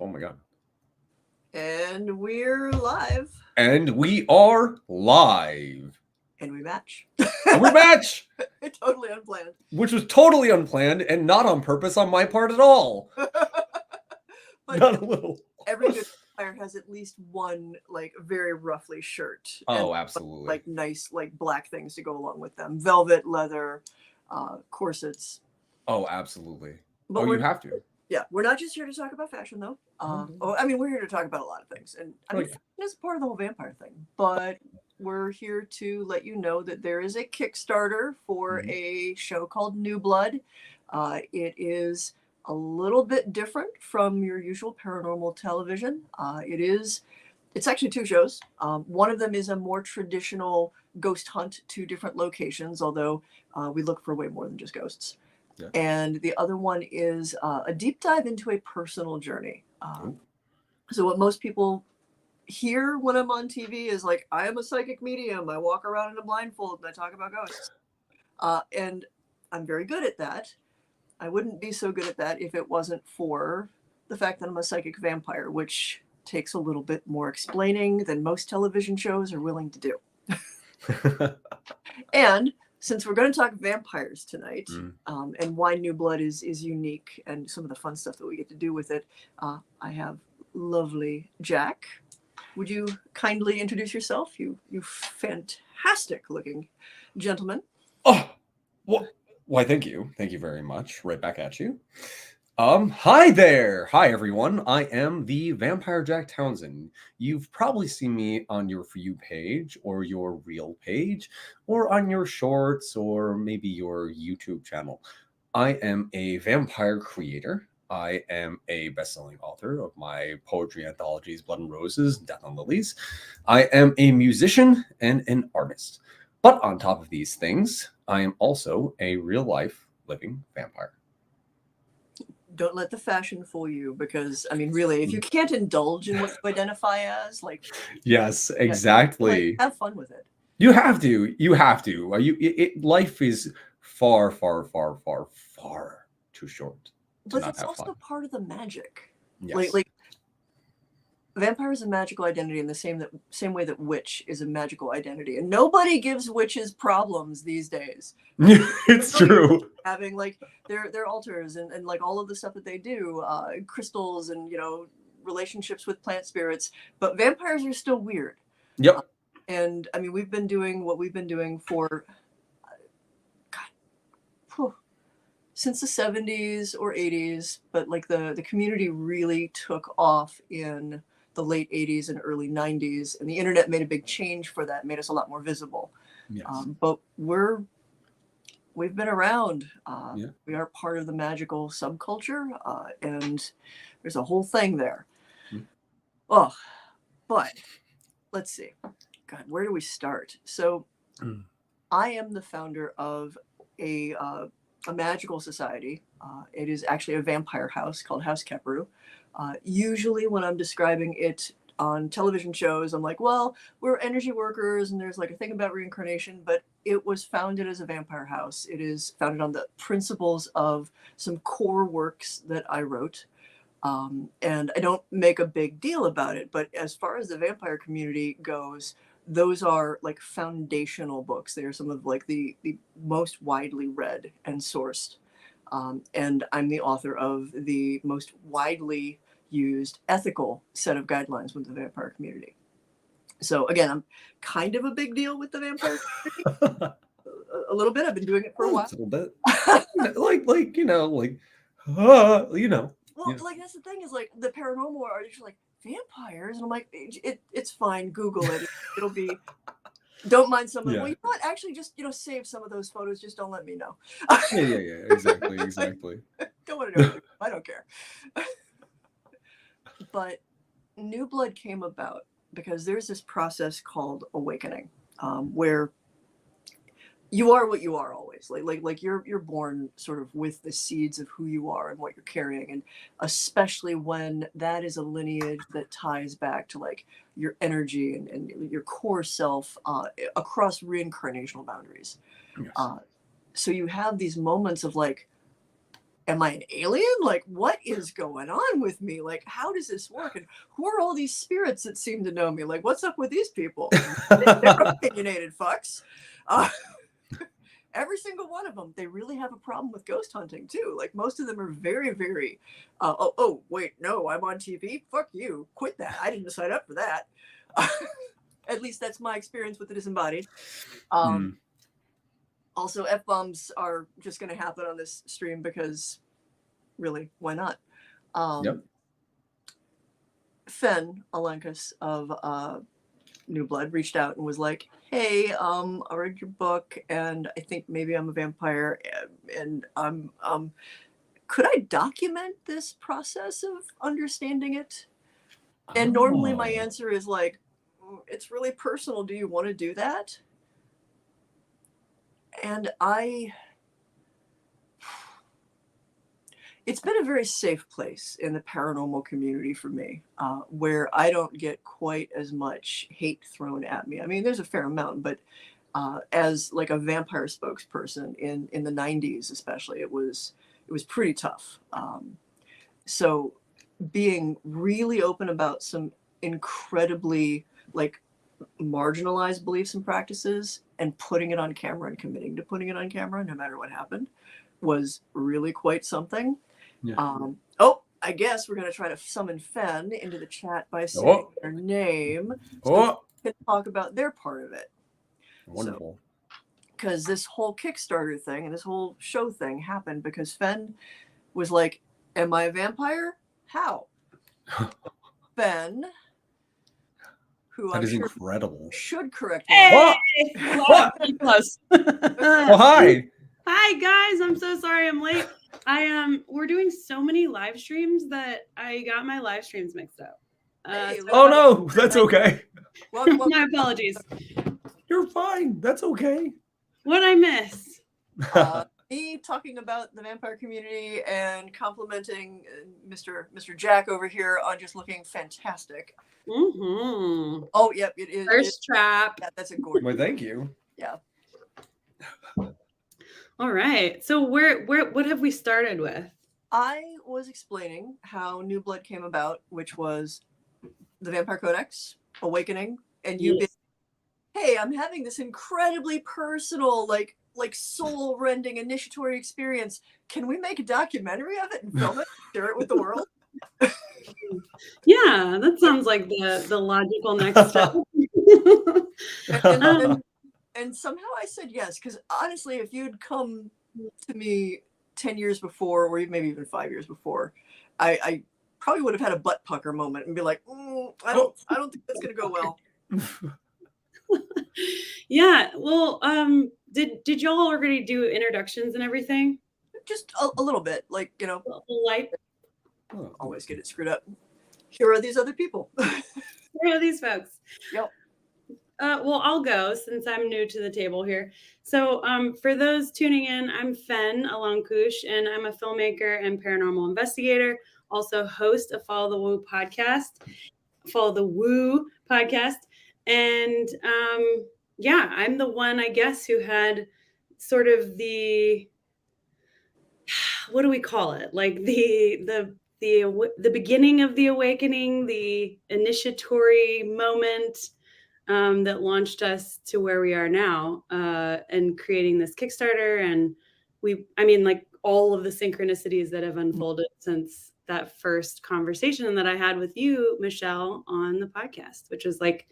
Oh my god. And we're live. And we are live. And we match. And we match! Totally unplanned. Which was totally unplanned and not on purpose on my part at all. But not a little. Every good vampire has at least one, like, very roughly shirt. Oh, and, absolutely. Like, nice, like, black things to go along with them. Velvet, leather, corsets. Oh, absolutely. But you have to. Yeah, we're not just here to talk about fashion, though. We're here to talk about a lot of things. And I mean, fashion is part of the whole vampire thing. But we're here to let you know that there is a Kickstarter for a show called New Blood. It is a little bit different from your usual paranormal television. It's actually two shows. One of them is a more traditional ghost hunt to different locations, although we look for way more than just ghosts. Yeah. And the other one is a deep dive into a personal journey. So what most people hear when I'm on TV is like, I am a psychic medium. I walk around in a blindfold and I talk about ghosts. And I'm very good at that. I wouldn't be so good at that if it wasn't for the fact that I'm a psychic vampire, which takes a little bit more explaining than most television shows are willing to do. And since we're going to talk vampires tonight, and why New Blood is unique and some of the fun stuff that we get to do with it, I have lovely Jack. Would you kindly introduce yourself, you fantastic looking gentleman? Oh, well, why, thank you. Thank you very much. Right back at you. Hi there. Hi, everyone. I am the Vampire Jack Townsend. You've probably seen me on your For You page or your Reel page or on your shorts or maybe your YouTube channel. I am a vampire creator. I am a best-selling author of my poetry anthologies, Blood and Roses, Death on Lilies. I am a musician and an artist. But on top of these things, I am also a real-life living vampire. Don't let the fashion fool you, because I mean, really, if you can't indulge in what you identify as, like, yes, exactly, like, have fun with it. You have to. Life is far too short. But it's also part of the magic. Yes. Like vampire is a magical identity in the same way that witch is a magical identity, and nobody gives witches problems these days. It's true. Having like their altars and like all of the stuff that they do, crystals and relationships with plant spirits, but vampires are still weird. Yep. And I mean, we've been doing what we've been doing for since the 70s or 80s, but like the community really took off in the late 80s and early 90s, and the internet made a big change for that, made us a lot more visible. Yes. But we've been around. We are part of the magical subculture, and there's a whole thing there. Oh, but let's see. God, where do we start? So I am the founder of a magical society. It is actually a vampire house called House Keperu. Usually when I'm describing it on television shows, I'm like, well, we're energy workers and there's like a thing about reincarnation, but it was founded as a vampire house. It is founded on the principles of some core works that I wrote. And I don't make a big deal about it, but as far as the vampire community goes, those are like foundational books. They are some of like the most widely read and sourced. And I'm the author of the most widely used ethical set of guidelines with the vampire community. So again, I'm kind of a big deal with the vampire community. A little bit. I've been doing it for a while. A little bit. Well, like that's the thing is like the paranormal are just like vampires, and I'm like, it's fine. Google it. It'll be. Don't mind some of them. Well, you know what? Actually, just save some of those photos. Just don't let me know. Yeah. Exactly. Don't want to know. I don't care. But New Blood came about because there's this process called awakening, where you are what you are always. Like you're born sort of with the seeds of who you are and what you're carrying, and especially when that is a lineage that ties back to like your energy and your core self across reincarnational boundaries. Yes. So you have these moments of like, am I an alien? Like, what is going on with me? Like, how does this work? And who are all these spirits that seem to know me? Like, what's up with these people? They're opinionated fucks. Every single one of them, they really have a problem with ghost hunting too. Like, most of them are very, very, wait, no, I'm on TV. Fuck you. Quit that. I didn't sign up for that. At least that's my experience with the disembodied. Also, F-bombs are just going to happen on this stream because, really, why not? Yep. Fen Alankus of New Blood reached out and was like, hey, I read your book and I think maybe I'm a vampire, and could I document this process of understanding it? And normally my answer is like, it's really personal. Do you want to do that? And it's been a very safe place in the paranormal community for me, where I don't get quite as much hate thrown at me. I mean, there's a fair amount, but as like a vampire spokesperson in the 90s, especially, it was pretty tough. So being really open about some incredibly like marginalized beliefs and practices and putting it on camera and committing to putting it on camera no matter what happened was really quite something. Yeah. I guess we're going to try to summon Fen into the chat by saying their name so we can talk about their part of it. Wonderful. Because this whole Kickstarter thing and this whole show thing happened because Fen was like, am I a vampire? How? Fen, who that I'm is sure incredible. Should correct me. Hey! Wow, close. Oh, hi. Hi guys, I'm so sorry I'm late. We're doing so many live streams that I got my live streams mixed up. Oh no, that's okay. Welcome. My apologies. You're fine. That's okay. What'd I miss? Me talking about the vampire community and complimenting Mr. Jack over here on just looking fantastic. Mm-hmm. Oh, yep, it is. First trap. Yeah, that's a gorgeous. Well, thank you. Yeah. All right. So what have we started with? I was explaining how New Blood came about, which was the Vampire Codex, Awakening, and you've been, hey, I'm having this incredibly personal, like soul-rending initiatory experience. Can we make a documentary of it and film it, share it with the world? Yeah, that sounds like the logical next step. And somehow I said yes, because honestly, if you'd come to me 10 years before, or maybe even 5 years before, I probably would have had a butt pucker moment and be like, I don't think that's gonna go well. Yeah. Well, did y'all already do introductions and everything? Just a little bit, like, you know. Light. Always get it screwed up. Here are these other people. Here are these folks. Yep. Well, I'll go since I'm new to the table here. So for those tuning in, I'm Fen Alankus, and I'm a filmmaker and paranormal investigator, also host of Follow the Woo podcast. And yeah, I'm the one, I guess, who had sort of the, what do we call it? Like the beginning of the awakening, the initiatory moment that launched us to where we are now, and creating this Kickstarter. And like all of the synchronicities that have unfolded since that first conversation that I had with you, Michelle, on the podcast, which was like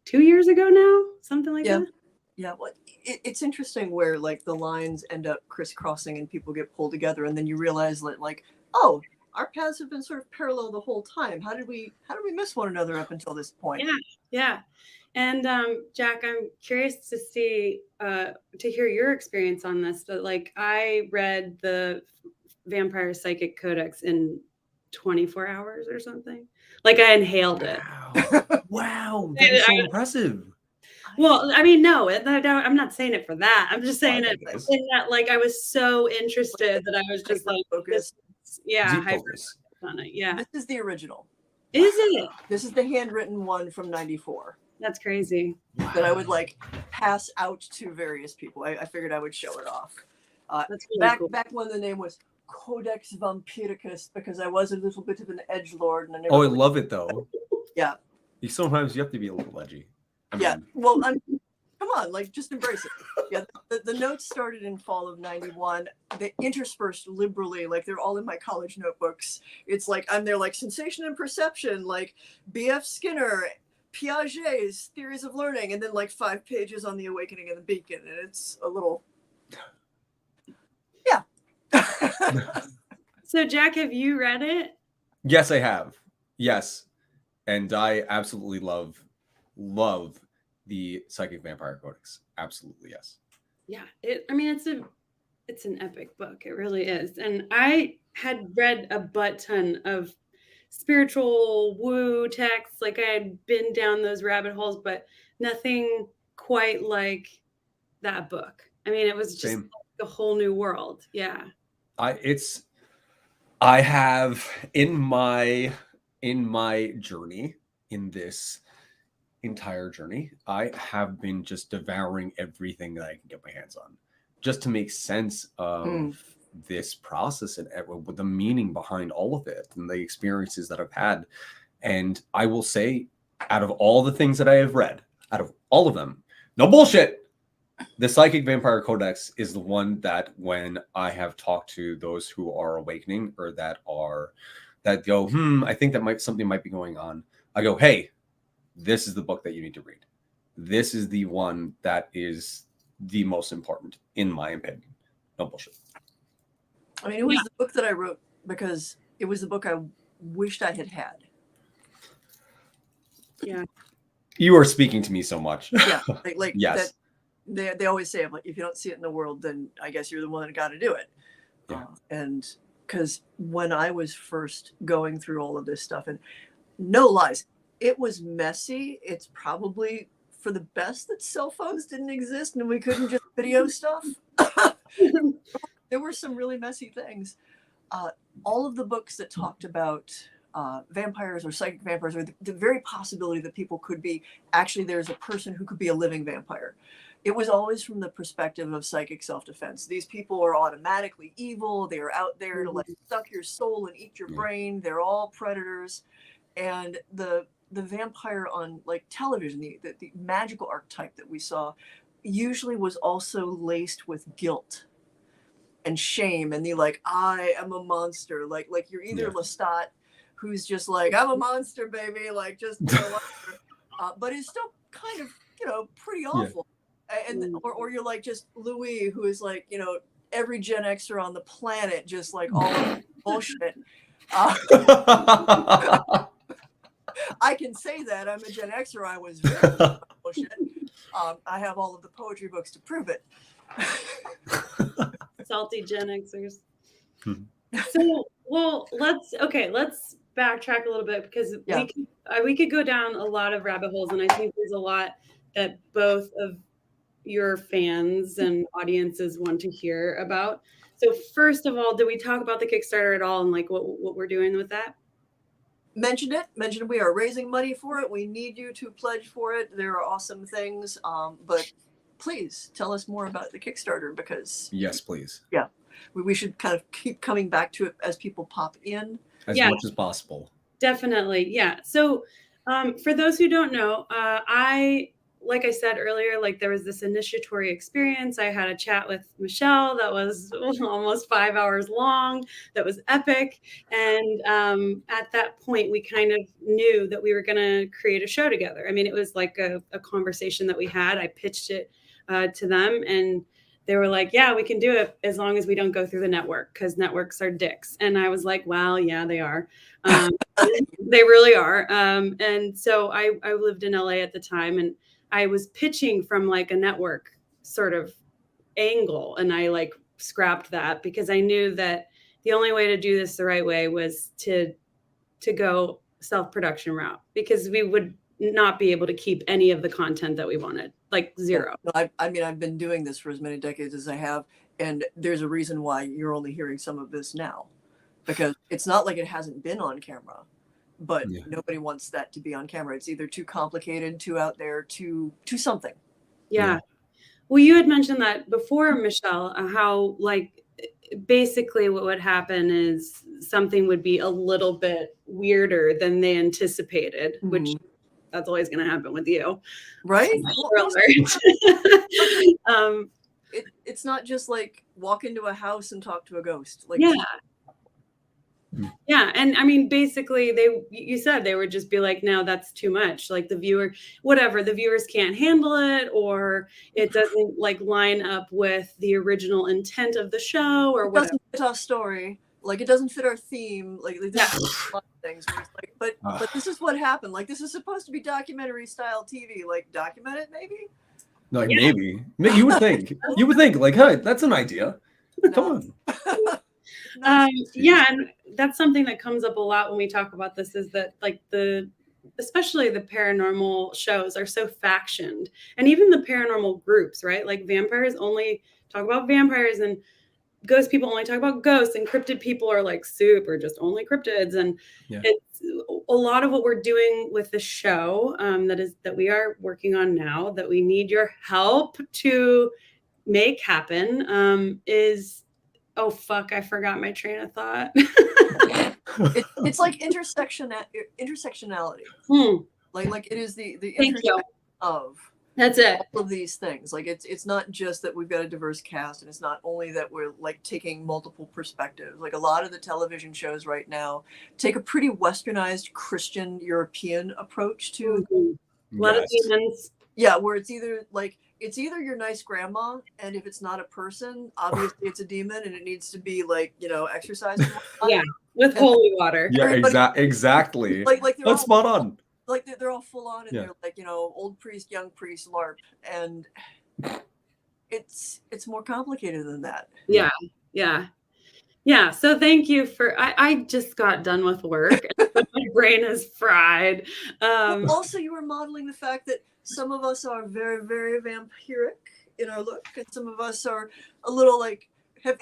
2 years ago now, something like that. Yeah, well, it's interesting where like the lines end up crisscrossing and people get pulled together, and then you realize that like, oh, our paths have been sort of parallel the whole time. How did we miss one another up until this point? Yeah. And Jack, I'm curious to see to hear your experience on this. But like, I read the Vampire Psychic Codex in 24 hours or something. Like I inhaled it. Wow, that is so impressive. Well, I mean, no, I'm not saying it for that. I'm just saying it in that, like, I was so interested that I was just like, focused. Hyper on it. Yeah. This is the original. Is it? This is the handwritten one from '94. That's crazy. That I would like pass out to various people. I figured I would show it off. That's really cool. Back when the name was Codex Vampiricus because I was a little bit of an edgelord, and I never. Oh, I love it though. Yeah. Sometimes you have to be a little edgy. Yeah. Well, come on, like just embrace it. Yeah. The notes started in fall of '91. They interspersed liberally, like they're all in my college notebooks. It's like I'm there, like sensation and perception, like B.F. Skinner, Piaget's theories of learning, and then like 5 pages on the awakening and the beacon, and it's a little. Yeah. So, Jack, have you read it? Yes, I have. Yes. And I absolutely love the Psychic Vampire Codex. Absolutely, yes. Yeah. I mean, it's an epic book. It really is. And I had read a butt ton of spiritual woo texts. Like I had been down those rabbit holes, but nothing quite like that book. I mean, it was just like a whole new world. Yeah. I have in my journey, in this entire journey, I have been just devouring everything that I can get my hands on, just to make sense of this process and with the meaning behind all of it and the experiences that I've had. And I will say, out of all the things that I have read, out of all of them, no bullshit, the Psychic Vampire Codex is the one that when I have talked to those who are awakening or that go, I think that something might be going on. I go, hey, this is the book that you need to read. This is the one that is the most important, in my opinion. No bullshit. I mean, it was the book that I wrote because it was the book I wished I had had. Yeah. You are speaking to me so much. Yeah. Like yes. They always say, like, if you don't see it in the world, then I guess you're the one that got to do it. Yeah. And because when I was first going through all of this stuff, and no lies, it was messy. It's probably for the best that cell phones didn't exist and we couldn't just video stuff. There were some really messy things. All of the books that talked about vampires or psychic vampires, or the very possibility that people could be, actually there's a person who could be a living vampire. It was always from the perspective of psychic self-defense. These people are automatically evil. They are out there to like suck your soul and eat your brain. They're all predators. And the vampire on like television, the magical archetype that we saw, usually was also laced with guilt and shame. And the like, I am a monster. Like you're either Lestat, who's just like, I'm a monster, baby. Like just, but is still kind of, pretty awful. And or you're like just Louis, who is like, every Gen Xer on the planet, just like all bullshit. I can say that I'm a Gen Xer. I was very bullshit. I have all of the poetry books to prove it. Salty Gen Xers. So, well, let's backtrack a little bit because we could go down a lot of rabbit holes, and I think there's a lot that both of your fans and audiences want to hear about. So first of all, did we talk about the Kickstarter at all and like what we're doing with that? Mentioned it. We are raising money for it. We need you to pledge for it. There are awesome things. But please tell us more about the Kickstarter because yes, please. Yeah. We should kind of keep coming back to it as people pop in. As much as possible. Definitely. Yeah. So for those who don't know, like I said earlier, like there was this initiatory experience. I had a chat with Michelle that was almost 5 hours long. That was epic. And at that point, we kind of knew that we were going to create a show together. I mean, it was like a conversation that we had. I pitched it to them and they were like, yeah, we can do it as long as we don't go through the network because networks are dicks. And I was like, well, yeah, they are. They really are. And so I lived in LA at the time and I was pitching from like a network sort of angle. And I like scrapped that because I knew that the only way to do this the right way was to go self-production route because we would not be able to keep any of the content that we wanted, like zero. I mean, I've been doing this for as many decades as I have. And there's a reason why you're only hearing some of this now, because it's not like it hasn't been on camera. But nobody wants that to be on camera. It's either too complicated, too out there, too something. Yeah. Well, you had mentioned that before, Michelle, how like basically what would happen is something would be a little bit weirder than they anticipated, which that's always going to happen with you. Right? It's not just like walk into a house and talk to a ghost. Like, yeah. And I mean, basically you said they would just be like, no, that's too much. Like the viewers can't handle it, or it doesn't like line up with the original intent of the show, or whatever. It doesn't fit our story. Like it doesn't fit our theme. Like there's a lot of things where it's like, but this is what happened. Like this is supposed to be documentary style TV. Like document it maybe. Like maybe you would think like, hey, that's an idea. Come on. Yeah, and that's something that comes up a lot when we talk about this, is that like especially the paranormal shows are so factioned, and even the paranormal groups, right? Like vampires only talk about vampires, and ghost people only talk about ghosts, and cryptid people are like soup or just only cryptids. And it's a lot of what we're doing with the show that we are working on now, that we need your help to make happen, is oh fuck, I forgot my train of thought. It's like intersectionality. Like it is the intersection of that's it. All of these things. Like it's not just that we've got a diverse cast, and it's not only that we're like taking multiple perspectives. Like a lot of the television shows right now take a pretty westernized Christian European approach to a lot of demons. Yeah, where it's either your nice grandma, and if it's not a person, obviously it's a demon, and it needs to be like, exercised. Yeah, with holy water. Yeah, exactly. Like that's spot on. Like they're all full on, and they're like, old priest, young priest, LARP, and it's more complicated than that. Yeah. So thank you for. I just got done with work, and my brain is fried. Also, you were modeling the fact that some of us are very, very vampiric in our look, and some of us are a little like have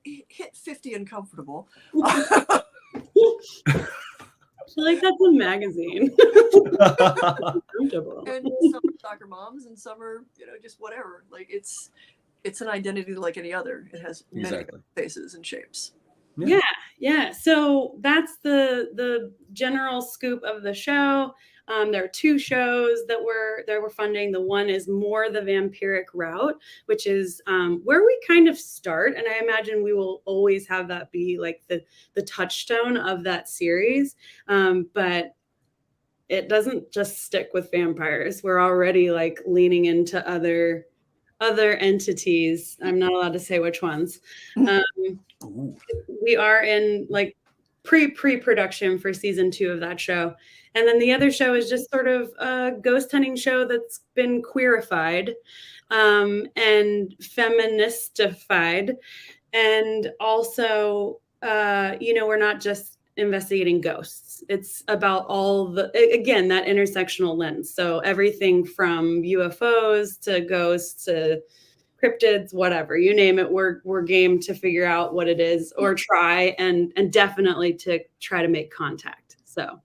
hit 50 and comfortable. I feel like that's a magazine. And some are soccer moms, and some are, just whatever. Like it's an identity like any other. It has many faces and shapes. Yeah. So that's the general scoop of the show. There are two shows that we're funding. The one is more the vampiric route, which is where we kind of start, and I imagine we will always have that be like the touchstone of that series. But it doesn't just stick with vampires. We're already like leaning into other entities. I'm not allowed to say which ones. We are in like pre-production for season 2 of that show. And then the other show is just sort of a ghost hunting show that's been queerified and feministified. And also, we're not just investigating ghosts. It's about that intersectional lens. So everything from UFOs to ghosts to cryptids, whatever, you name it, we're game to figure out what it is, or try and definitely to try to make contact. So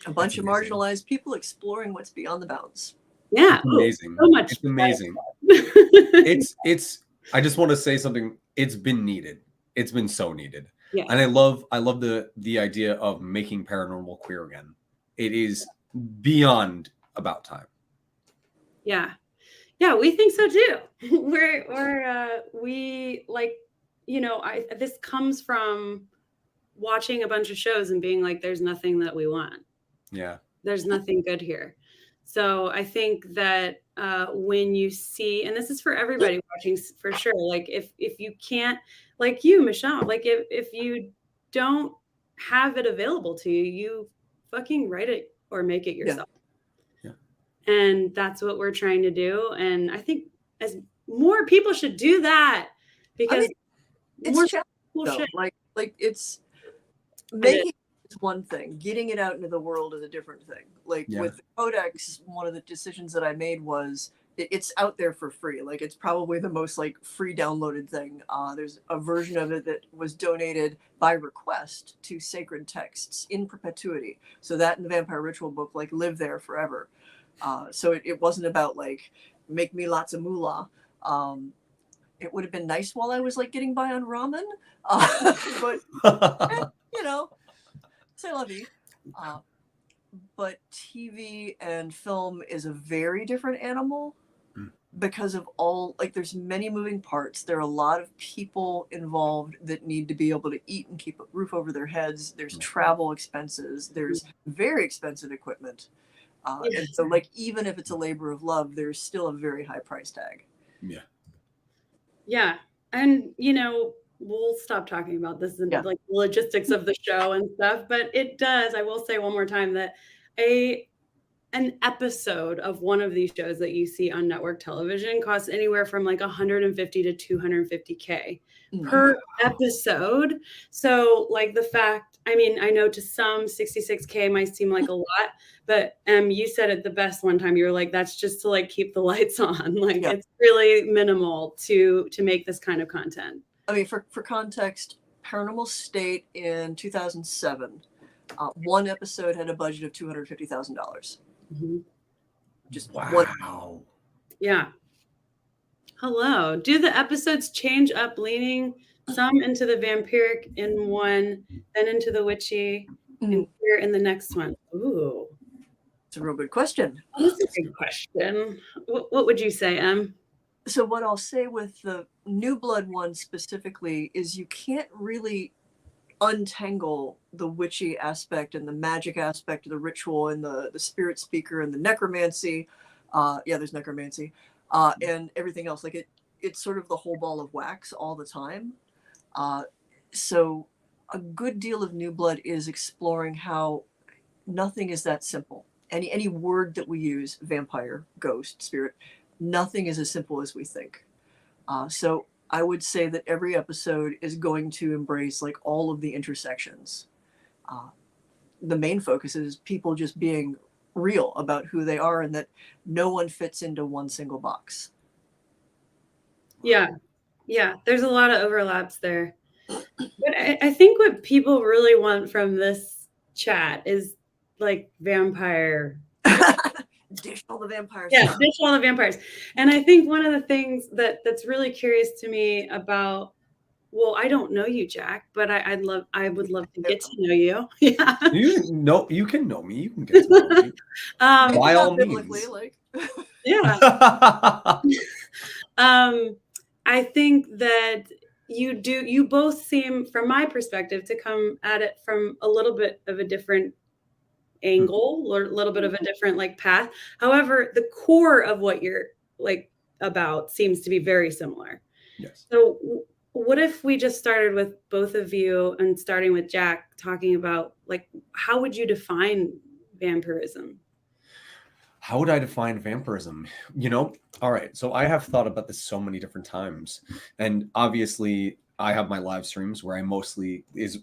a bunch of marginalized people exploring what's beyond the bounds. Yeah. Amazing. So much. It's amazing. it's I just want to say something. It's been needed. It's been so needed. Yeah. And I love the idea of making paranormal queer again. It is beyond about time. Yeah, we think so too. This comes from watching a bunch of shows and being like, there's nothing that we want. Yeah. There's nothing good here. So I think that when you see, and this is for everybody watching for sure, like if you can't, like you, Michelle, like if you don't have it available to you, you fucking write it or make it yourself. Yeah. And that's what we're trying to do. And I think as more people should do that, because it's challenging, like it's making is one thing, getting it out into the world is a different thing. Like with the codex, one of the decisions that I made was it's out there for free. Like it's probably the most like free downloaded thing. There's a version of it that was donated by request to sacred texts in perpetuity. So that and the Vampire Ritual book like live there forever. So it wasn't about like make me lots of moolah. it would have been nice while I was like getting by on ramen. But you know, c'est la vie. But TV and film is a very different animal because of all, like, there's many moving parts. There are a lot of people involved that need to be able to eat and keep a roof over their heads. There's travel expenses. There's very expensive equipment. And so, like, even if it's a labor of love, there's still a very high price tag. Yeah. And, you know, we'll stop talking about this and like logistics of the show and stuff, but it does. I will say one more time that an episode of one of these shows that you see on network television costs anywhere from like 150 to 250K per episode. So like the fact, I mean, I know to some 66K might seem like a lot, but you said it the best one time. You were like, that's just to like keep the lights on. Like it's really minimal to make this kind of content. I mean, for context, Paranormal State in 2007, one episode had a budget of $250,000. Just wow. Yeah. Hello. Do the episodes change up, leaning some into the vampiric in one, then into the witchy, and here in the next one? Ooh. It's a real good question. That's a good question. What would you say, Em? So what I'll say with the New Blood one specifically is you can't really untangle the witchy aspect and the magic aspect of the ritual and the spirit speaker and the necromancy. There's necromancy and everything else. Like it's sort of the whole ball of wax all the time. So a good deal of New Blood is exploring how nothing is that simple. Any word that we use, vampire, ghost, spirit, nothing is as simple as we think. So I would say that every episode is going to embrace like all of the intersections. The main focus is people just being real about who they are and that no one fits into one single box. Yeah. There's a lot of overlaps there. But I think what people really want from this chat is like vampire. Dish all the vampires. Yeah, dish all the vampires. And I think one of the things that's really curious to me about, well, I don't know you, Jack, but I would love to get to know you. Yeah. You can know me. You can get to know me. By all means. Like. Yeah. I think that you both seem, from my perspective, to come at it from a little bit of a different angle or a little bit of a different like path. However, the core of what you're like about seems to be very similar. Yes. So what if we just started with both of you and starting with Jack talking about like, how would you define vampirism? How would I define vampirism? You know, all right. So I have thought about this so many different times, and obviously I have my live streams where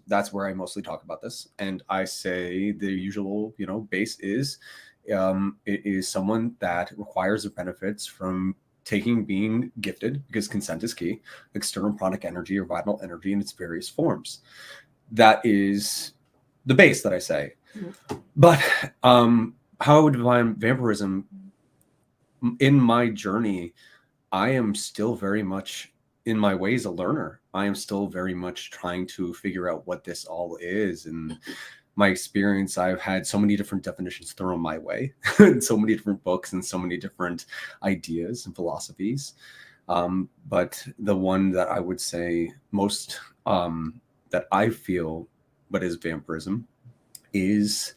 that's where I mostly talk about this. And I say the usual, base is, it is someone that requires or benefits from being gifted, because consent is key, external pranic energy or vital energy in its various forms. That is the base that I say. But how I would define vampirism in my journey, I am still very much in my ways a learner. I am still very much trying to figure out what this all is. And my experience, I've had so many different definitions thrown my way, and so many different books and so many different ideas and philosophies. But the one that I would say most that I feel what is vampirism is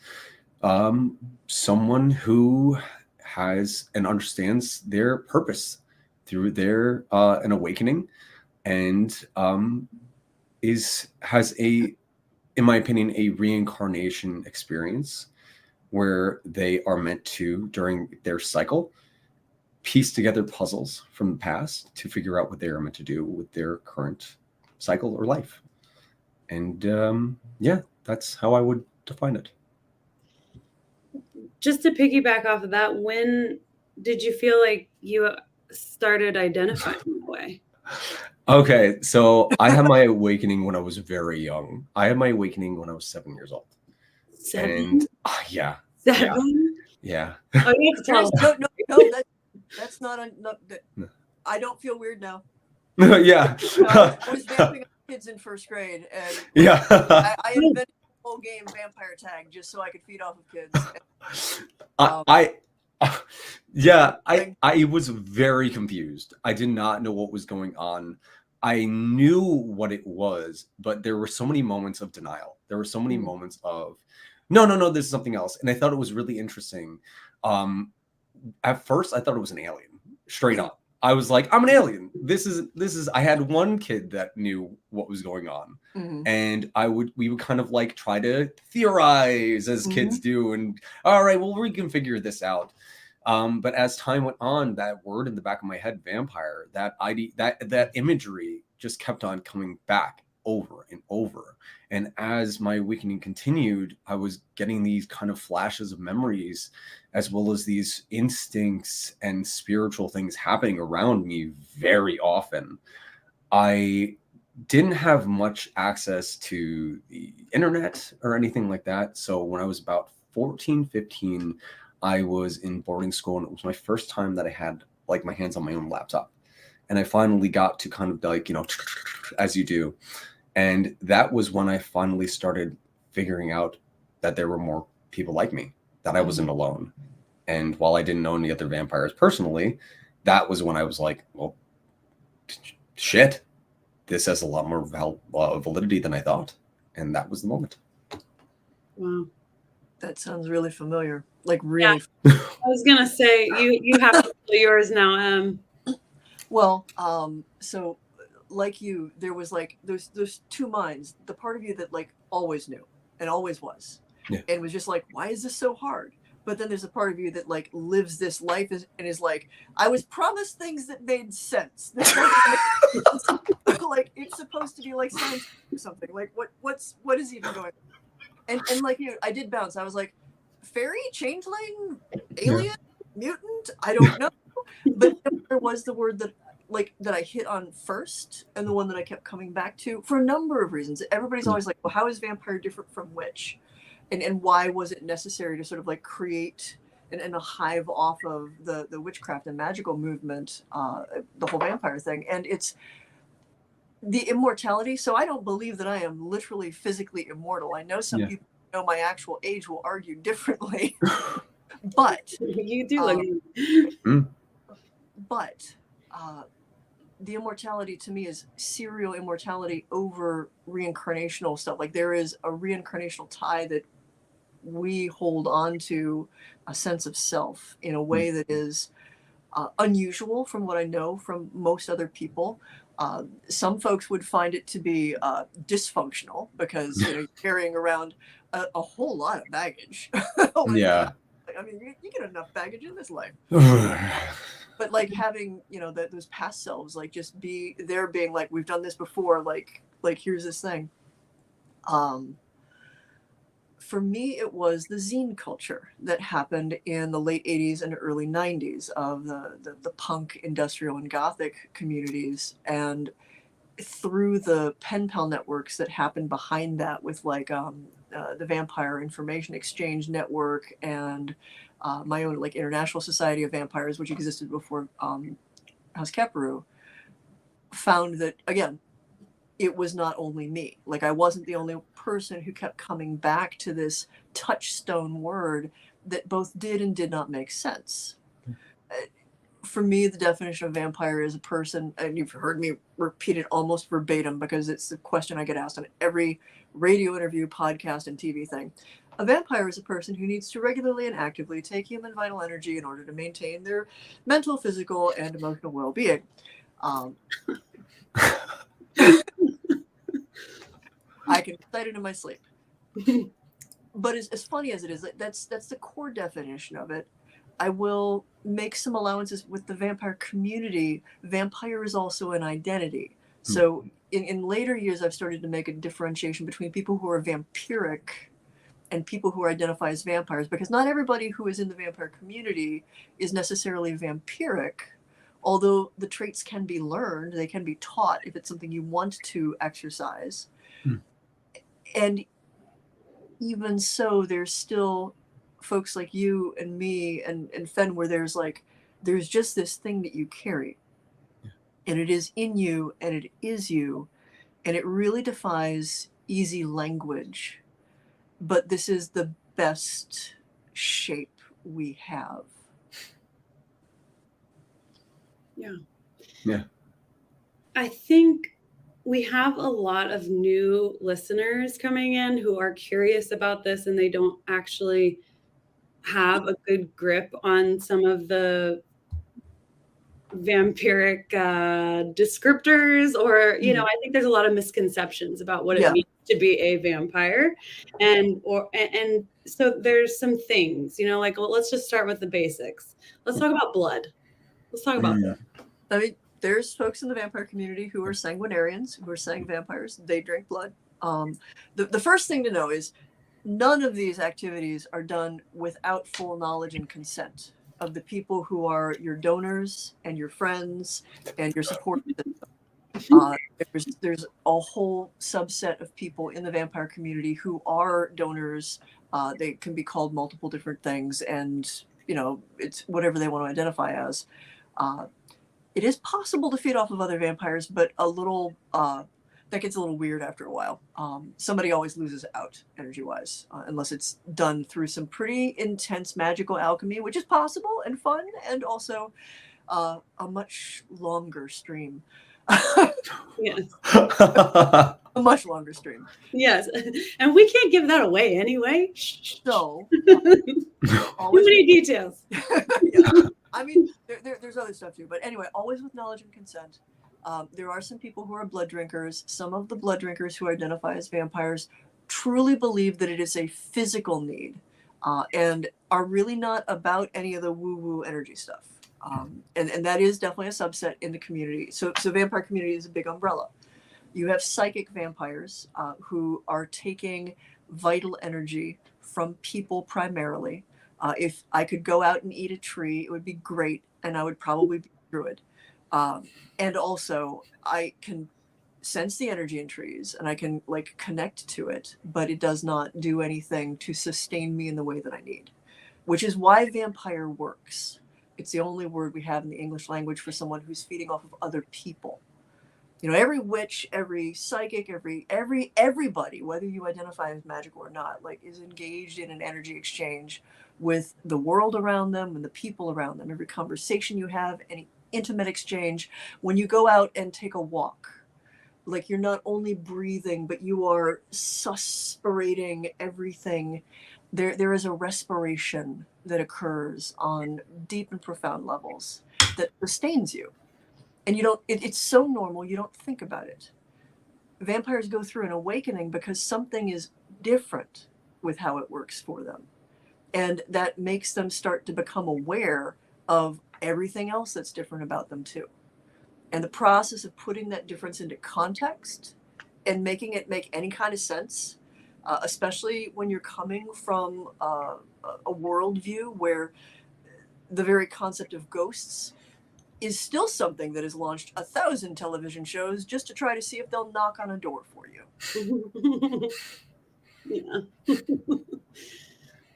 someone who has and understands their purpose through their an awakening, and has in my opinion, a reincarnation experience where they are meant to, during their cycle, piece together puzzles from the past to figure out what they are meant to do with their current cycle or life. And that's how I would define it. Just to piggyback off of that, when did you feel like you started identifying that way? Okay, so I had my awakening when I was very young. I had my awakening when I was 7 years old. 7? And yeah. 7? Yeah. Oh, no, that's not. I don't feel weird now. Yeah. I was vamping kids in first grade, and Yeah. I invented the whole game Vampire Tag just so I could feed off of kids. I was very confused. I did not know what was going on. I knew what it was, but there were so many moments of denial. There were so many moments of, no, this is something else. And I thought it was really interesting. At first, I thought it was an alien, straight up. I was like, I'm an alien. This is. I had one kid that knew what was going on, and we would kind of like try to theorize as kids do, and all right, well, we can figure this out. But as time went on, that word in the back of my head, vampire, that imagery just kept on coming back over and over. And as my awakening continued, I was getting these kind of flashes of memories, as well as these instincts and spiritual things happening around me very often. I didn't have much access to the internet or anything like that. So when I was about 14, 15, I was in boarding school, and it was my first time that I had like my hands on my own laptop. And I finally got to kind of like, as you do. And that was when I finally started figuring out that there were more people like me, that I wasn't alone. And while I didn't know any other vampires personally, that was when I was like, well, shit, this has a lot more validity than I thought. And that was the moment. Wow. That sounds really familiar. Like really. Yeah. I was going to say, you have to tell yours now. Well, so like you, there was like, there's two minds. The part of you that like always knew and always was, and was just like, why is this so hard? But then there's a part of you that like lives this life and is like, I was promised things that made sense. Like it's supposed to be like science or something. Like what is even going on? And like you, I did bounce. I was like, fairy, changeling, alien, mutant. I don't know. But there was the word that I hit on first, and the one that I kept coming back to for a number of reasons. Everybody's always like, well, how is vampire different from witch? And why was it necessary to sort of like create and a hive off of the witchcraft and magical movement, the whole vampire thing? And it's the immortality. So I don't believe that I am literally physically immortal. I know some people who know my actual age will argue differently, but you do. But the immortality to me is serial immortality over reincarnational stuff. Like there is a reincarnational tie that we hold on to a sense of self in a way that is unusual from what I know from most other people. Some folks would find it to be dysfunctional because you're carrying around a whole lot of baggage. I mean, you get enough baggage in this life. But like having, those past selves, like just be there being like, we've done this before, like here's this thing. For me, it was the zine culture that happened in the late 80s and early 90s of the punk, industrial, and gothic communities. And through the pen pal networks that happened behind that with like the Vampire Information Exchange Network and my own like International Society of Vampires, which existed before House Keperu, found that, again, it was not only me. Like I wasn't the only person who kept coming back to this touchstone word that both did and did not make sense. For me, the definition of vampire is a person, and you've heard me repeat it almost verbatim because it's the question I get asked on every radio interview, podcast, and TV thing. A vampire is a person who needs to regularly and actively take human vital energy in order to maintain their mental, physical, and emotional well-being. I can recite it in my sleep. But as funny as it is, that's the core definition of it. I will make some allowances with the vampire community. Vampire is also an identity. So in later years, I've started to make a differentiation between people who are vampiric and people who identify as vampires, because not everybody who is in the vampire community is necessarily vampiric, although the traits can be learned, they can be taught if it's something you want to exercise. And even so, there's still folks like you and me and Fen where there's just this thing that you carry. and it is in you, and it is you, and it really defies easy language. But this is the best shape we have. Yeah. Yeah. I think we have a lot of new listeners coming in who are curious about this, and they don't actually have a good grip on some of the vampiric descriptors, or I think there's a lot of misconceptions about what it means to be a vampire, and so there's some things, like, well, let's just start with the basics. Let's talk about blood. Let's talk about blood. I mean, there's folks in the vampire community who are sanguinarians, who are saying vampires, they drink blood. The first thing to know is none of these activities are done without full knowledge and consent of the people who are your donors and your friends and your support system. There's a whole subset of people in the vampire community who are donors. They can be called multiple different things, and it's whatever they want to identify as. It is possible to feed off of other vampires, but that gets a little weird after a while. Somebody always loses out energy-wise, unless it's done through some pretty intense magical alchemy, which is possible and fun, and also a much longer stream. Yes. A much longer stream. Yes, and we can't give that away anyway. So, too many details. Yeah. I mean, there's other stuff too, but anyway, always with knowledge and consent. There are some people who are blood drinkers. Some of the blood drinkers who identify as vampires truly believe that it is a physical need, and are really not about any of the woo-woo energy stuff. And that is definitely a subset in the community. So vampire community is a big umbrella. You have psychic vampires who are taking vital energy from people primarily. If I could go out and eat a tree, it would be great, and I would probably be a druid. And also, I can sense the energy in trees, and I can connect to it, but it does not do anything to sustain me in the way that I need, which is why vampire works. It's the only word we have in the English language for someone who's feeding off of other people. Every witch, every psychic, everybody, whether you identify as magical or not, is engaged in an energy exchange with the world around them and the people around them. Every conversation you have, any intimate exchange, when you go out and take a walk, you're not only breathing, but you are suspirating everything. There is a respiration that occurs on deep and profound levels that sustains you. And it's so normal, you don't think about it. Vampires go through an awakening because something is different with how it works for them. And that makes them start to become aware of everything else that's different about them too. And the process of putting that difference into context and making it make any kind of sense, especially when you're coming from a worldview where the very concept of ghosts is still something that has launched 1,000 television shows just to try to see if they'll knock on a door for you. Yeah.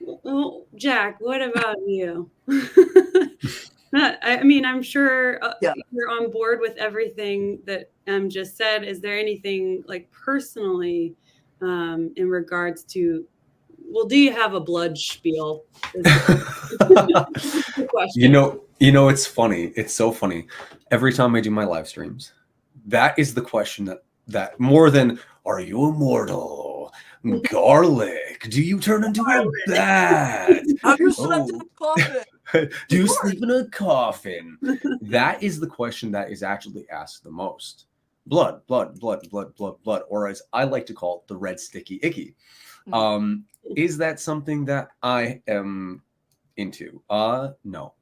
Well, Jack, what about you? I mean, I'm sure you're on board with everything that just said. Is there anything personally in regards to, well, do you have a blood spiel? It's funny. It's so funny. Every time I do my live streams, that is the question that more than, are you immortal? Garlic, do you turn into a bat? Have you slept in a coffin? Do you sleep in a coffin? That is the question that is actually asked the most. Blood, or as I like to call it, the red sticky icky. Is that something that I am into? No,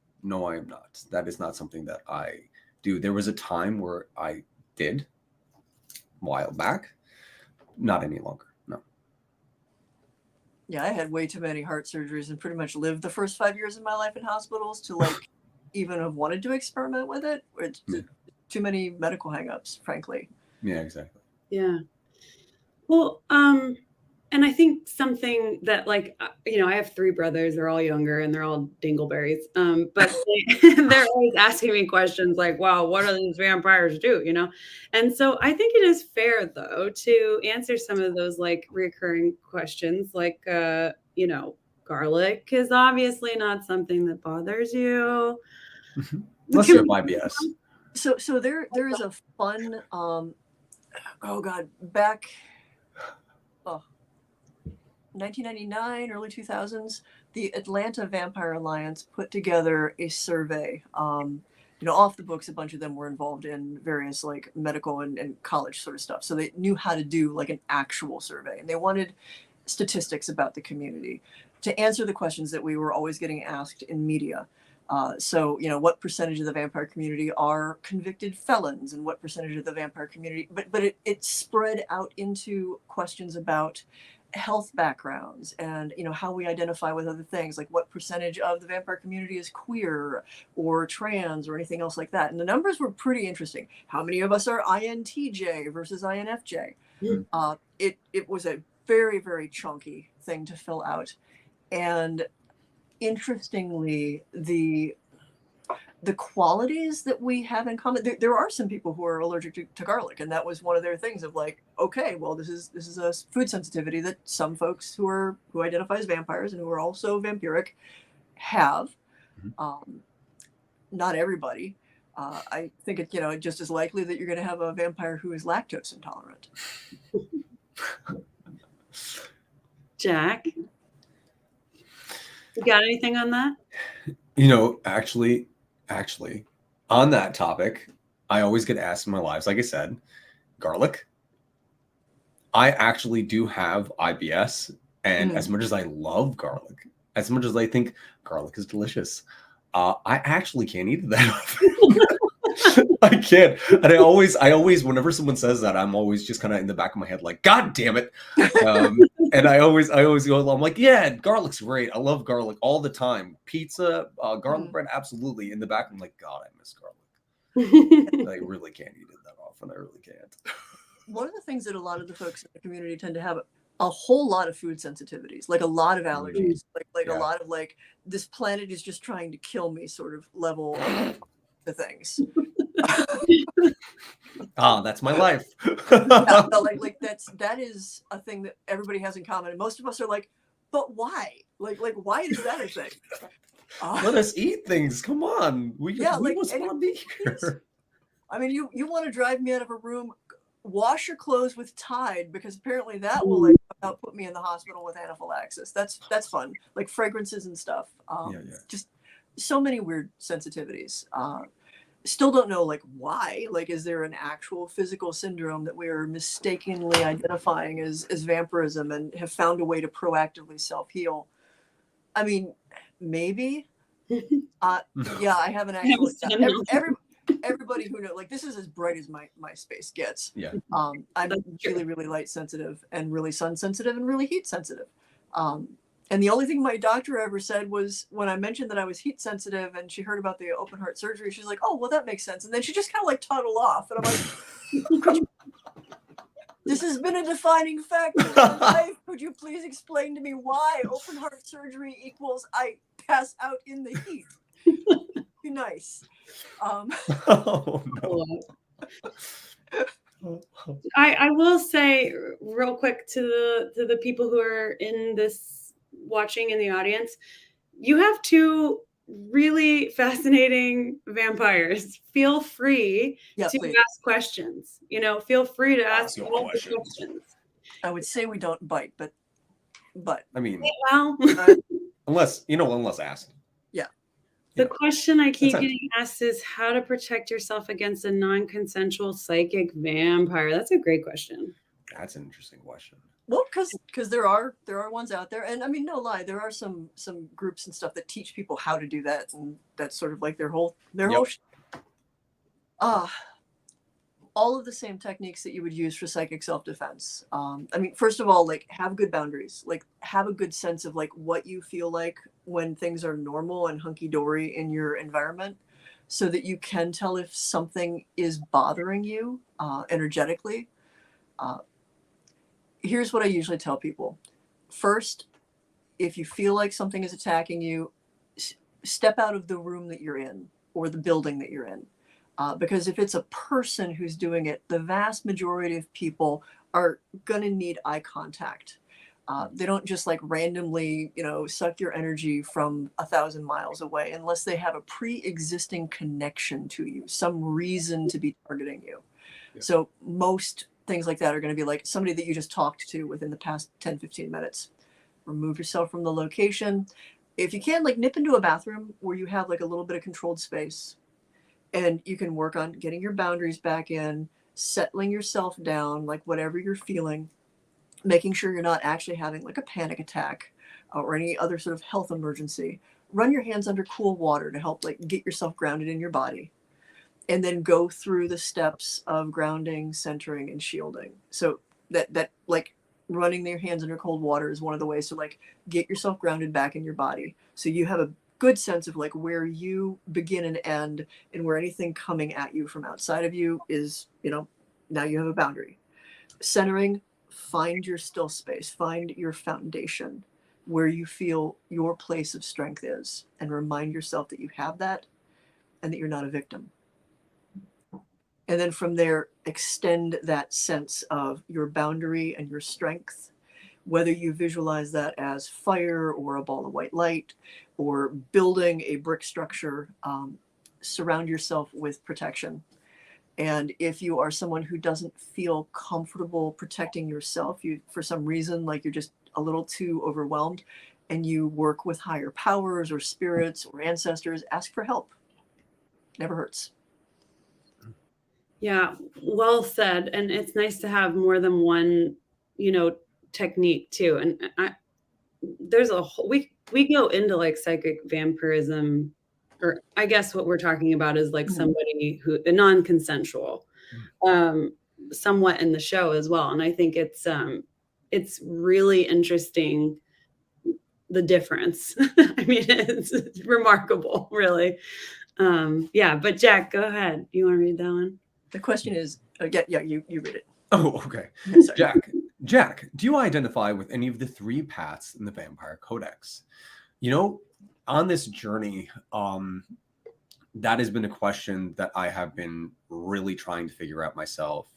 I am not. That is not something that I do. There was a time where I did, a while back, not any longer. No. Yeah, I had way too many heart surgeries and pretty much lived the first 5 years of my life in hospitals to even have wanted to experiment with it. It's too many medical hangups, frankly. Yeah, exactly. Yeah. Well, and I think something that, like, you know, I have 3 brothers, they're all younger and they're all dingleberries. But they're always asking me questions like, wow, what do these vampires do? You know? And so I think it is fair though to answer some of those like recurring questions, like, you know, garlic is obviously not something that bothers you. Unless you have IBS. So there is a fun oh god, back 1999, early 2000s, the Atlanta Vampire Alliance put together a survey. You know, off the books, a bunch of them were involved in various like medical and college sort of stuff. So they knew how to do like an actual survey, and they wanted statistics about the community to answer the questions that we were always getting asked in media. So, you know, what percentage of the vampire community are convicted felons, and what percentage of the vampire community, but it spread out into questions about health backgrounds and, you know, how we identify with other things, like what percentage of the vampire community is queer or trans or anything else like that. And the numbers were pretty interesting. How many of us are INTJ versus INFJ? It was a very, very chunky thing to fill out. And interestingly, the qualities that we have in common, there are some people who are allergic to garlic, and that was one of their things of like, okay, well, this is a food sensitivity that some folks who identify as vampires and who are also vampiric have. Not everybody. I think it, you know, just as likely that you're going to have a vampire who is lactose intolerant. Jack, you got anything on that? You know, actually, on that topic, I always get asked in my lives, like I said, garlic. I actually do have IBS, and as much as I love garlic, as much as I think garlic is delicious, I actually can't eat it that often. I can't. And I always, whenever someone says that, I'm always just kind of in the back of my head, like, God damn it. And I always go, I'm like, yeah, garlic's great. I love garlic all the time. Pizza, garlic bread, absolutely. In the back, I'm like, God, I miss garlic. I really can't eat it that often. I really can't. One of the things that a lot of the folks in the community tend to have a whole lot of food sensitivities, like a lot of allergies, like a lot of like, this planet is just trying to kill me sort of level the things. That's my life. Yeah, like that is a thing that everybody has in common, and most of us are like, but why? Like why is that a thing? Let us eat things. Come on, we just want to be here. I mean, you want to drive me out of a room? Wash your clothes with Tide, because apparently that will like about put me in the hospital with anaphylaxis. That's fun, like fragrances and stuff. Just so many weird sensitivities. Still don't know like why. Like, is there an actual physical syndrome that we are mistakenly identifying as vampirism and have found a way to proactively self-heal? I mean, maybe. Yeah, I haven't actually. Everybody who knows, like, this is as bright as my space gets. Yeah. I'm really, really light sensitive and really sun sensitive and really heat sensitive. And the only thing my doctor ever said was when I mentioned that I was heat sensitive and she heard about the open heart surgery, she's like, oh, well, that makes sense. And then she just kind of like toddled off. And I'm like, this has been a defining factor in my life. Could you please explain to me why open heart surgery equals I pass out in the heat? Be nice. Oh, no. I will say real quick to the people who are in this watching in the audience, you have 2 really fascinating vampires. Feel free to ask questions. You know, feel free to ask all the questions. I would say we don't bite, but I mean, well, unless asked. Yeah. The question I keep getting asked is how to protect yourself against a non-consensual psychic vampire. That's a great question. That's an interesting question. Well, because there are ones out there, and I mean, no lie, there are some groups and stuff that teach people how to do that, and that's sort of like their whole. All of the same techniques that you would use for psychic self-defense. I mean, first of all, like, have good boundaries, like have a good sense of like what you feel like when things are normal and hunky-dory in your environment, so that you can tell if something is bothering you energetically. here's what I usually tell people. First, if you feel like something is attacking you, step out of the room that you're in or the building that you're in. Because if it's a person who's doing it, the vast majority of people are going to need eye contact. They don't just like randomly, suck your energy from 1,000 miles away unless they have a pre-existing connection to you, some reason to be targeting you. Yeah. So most things like that are going to be like somebody that you just talked to within the past 10, 15 minutes. Remove yourself from the location. If you can, like nip into a bathroom where you have like a little bit of controlled space and you can work on getting your boundaries back in, settling yourself down, like whatever you're feeling, making sure you're not actually having like a panic attack or any other sort of health emergency. Run your hands under cool water to help like get yourself grounded in your body. And then go through the steps of grounding, centering, and shielding. So that like running your hands under cold water is one of the ways to like get yourself grounded back in your body. So you have a good sense of like where you begin and end and where anything coming at you from outside of you is, now you have a boundary. Centering, find your still space, find your foundation where you feel your place of strength is, and remind yourself that you have that and that you're not a victim. And then from there, extend that sense of your boundary and your strength, whether you visualize that as fire or a ball of white light or building a brick structure. Surround yourself with protection. And if you are someone who doesn't feel comfortable protecting yourself, you for some reason, like you're just a little too overwhelmed, and you work with higher powers or spirits or ancestors, ask for help. Never hurts. Yeah, well said. And it's nice to have more than one, technique too. And there's a whole, we go into like psychic vampirism, or I guess what we're talking about is like somebody who a non-consensual, somewhat in the show as well. And I think it's really interesting, the difference. I mean, it's remarkable, really. Yeah, but Jack, go ahead. You want to read that one? The question is, yeah, you read it. Oh, okay. Jack, do you identify with any of the 3 paths in the Vampire Codex? On this journey, that has been a question that I have been really trying to figure out myself.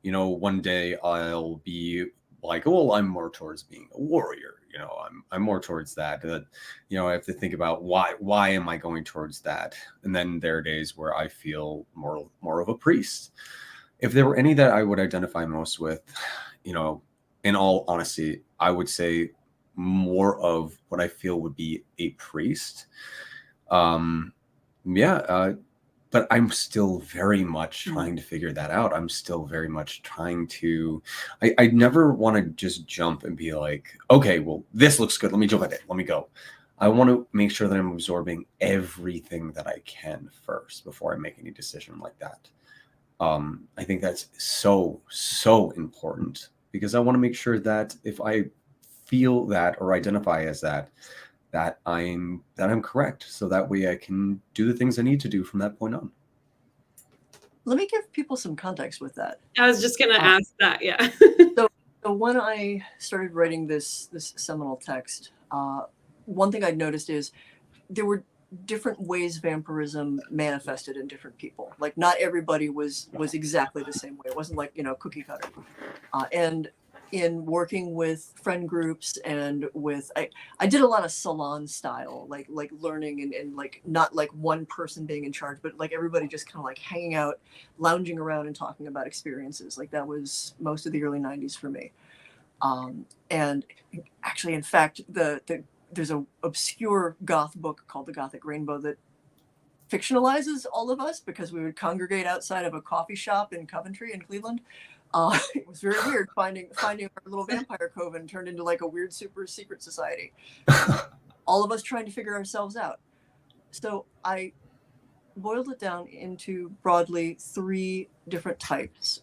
One day I'll be like, well, I'm more towards being a warrior. I'm more towards that. I have to think about why am I going towards that? And then there are days where I feel more of a priest. If there were any that I would identify most with, in all honesty, I would say more of what I feel would be a priest. But I'm still very much trying to figure that out. I'm still very much trying to, I never want to just jump and be like, okay, well, this looks good. Let me jump at it. Let me go. I want to make sure that I'm absorbing everything that I can first before I make any decision like that. I think that's so, so important, because I want to make sure that if I feel that or identify as that I'm correct, so that way I can do the things I need to do from that point on. Let me give people some context with that. I was just going to ask that. Yeah. So when I started writing this seminal text, one thing I'd noticed is there were different ways vampirism manifested in different people. Like not everybody was exactly the same way. It wasn't like, cookie cutter. And in working with friend groups and with, I did a lot of salon style, like learning and like not like one person being in charge, but like everybody just kind of like hanging out, lounging around and talking about experiences. Like that was most of the early 90s for me. And actually, in fact, there's a obscure goth book called The Gothic Rainbow that fictionalizes all of us because we would congregate outside of a coffee shop in Coventry in Cleveland. It was very weird finding our little vampire coven turned into like a weird super secret society. All of us trying to figure ourselves out. So I boiled it down into broadly 3 different types.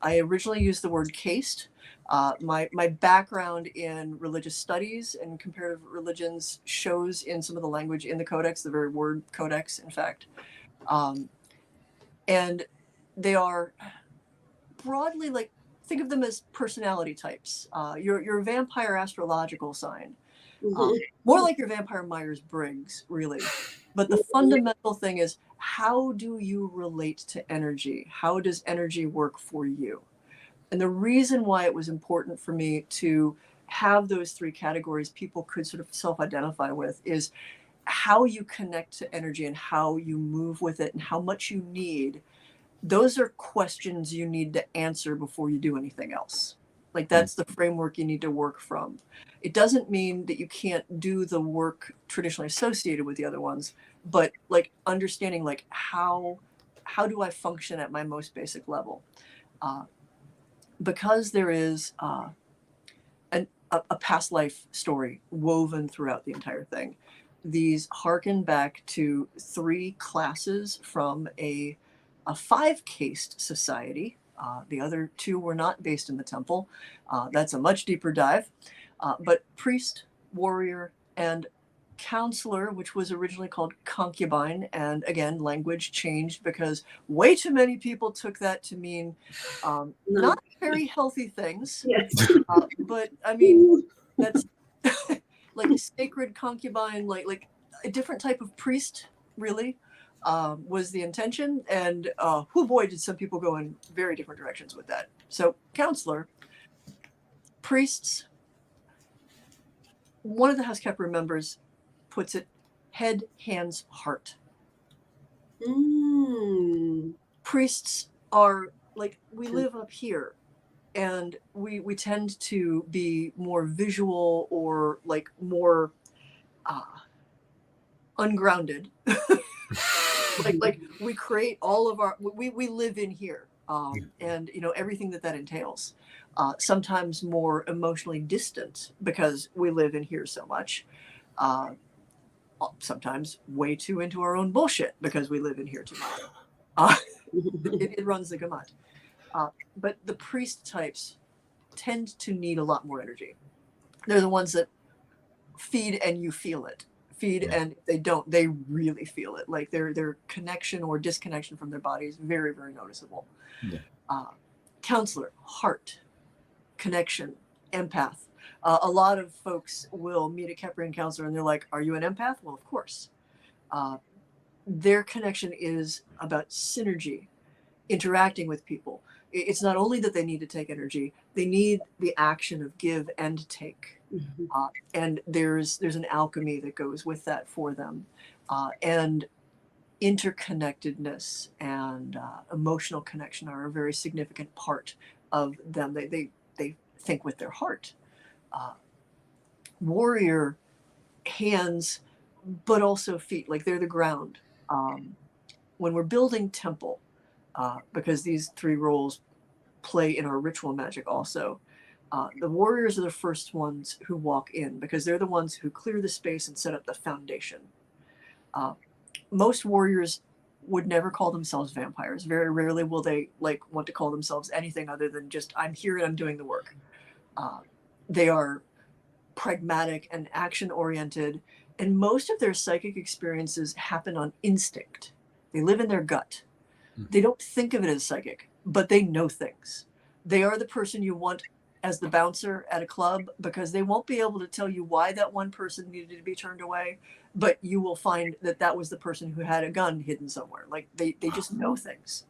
I originally used the word caste. My background in religious studies and comparative religions shows in some of the language in the codex, the very word codex, in fact. And they are broadly like think of them as personality types. Your vampire astrological sign, more like your vampire Myers-Briggs, really. But the fundamental thing is, how do you relate to energy? How does energy work for you? And the reason why it was important for me to have those three categories people could sort of self-identify with is how you connect to energy and how you move with it and how much you need. Those are questions you need to answer before you do anything else. Like, that's the framework you need to work from. It doesn't mean that you can't do the work traditionally associated with the other ones, but like understanding like how do I function at my most basic level? Because there is a past life story woven throughout the entire thing. These harken back to three classes from a five-caste society. The other two were not based in the temple. That's a much deeper dive. But priest, warrior, and counselor, which was originally called concubine, and again, language changed because way too many people took that to mean not very healthy things. Yes. But I mean, that's like sacred concubine, like a different type of priest, really, was the intention. And oh boy, did some people go in very different directions with that. So counselor, priests, one of the Housekeeper members puts it, head, hands, heart. Priests are like, we live up here, and we tend to be more visual or like more ungrounded. like we create all of our, we live in here, and you know everything that entails. Sometimes more emotionally distant because we live in here so much. Sometimes way too into our own bullshit because we live in here too much. It runs the gamut. But the priest types tend to need a lot more energy. They're the ones that feed and you feel it. Feed and they don't, they really feel it. Like their connection or disconnection from their body is very, very noticeable. Counselor, heart, connection, empath. A lot of folks will meet a Keprian counselor and they're like, are you an empath? Well, of course. Their connection is about synergy, interacting with people. It's not only that they need to take energy, they need the action of give and take. And there's an alchemy that goes with that for them. And interconnectedness and emotional connection are a very significant part of them. They think with their heart. Warrior, hands, but also feet, like they're the ground. When we're building temple, because these three roles play in our ritual magic also, the warriors are the first ones who walk in because they're the ones who clear the space and set up the foundation. Most warriors would never call themselves vampires. Very rarely will they want to call themselves anything other than just, I'm here and I'm doing the work. They are pragmatic and action oriented, and most of their psychic experiences happen on instinct. They live in their gut. They don't think of it as psychic, but they know things. They are the person you want as the bouncer at a club because they won't be able to tell you why that one person needed to be turned away, but you will find that that was the person who had a gun hidden somewhere. Like they just know things.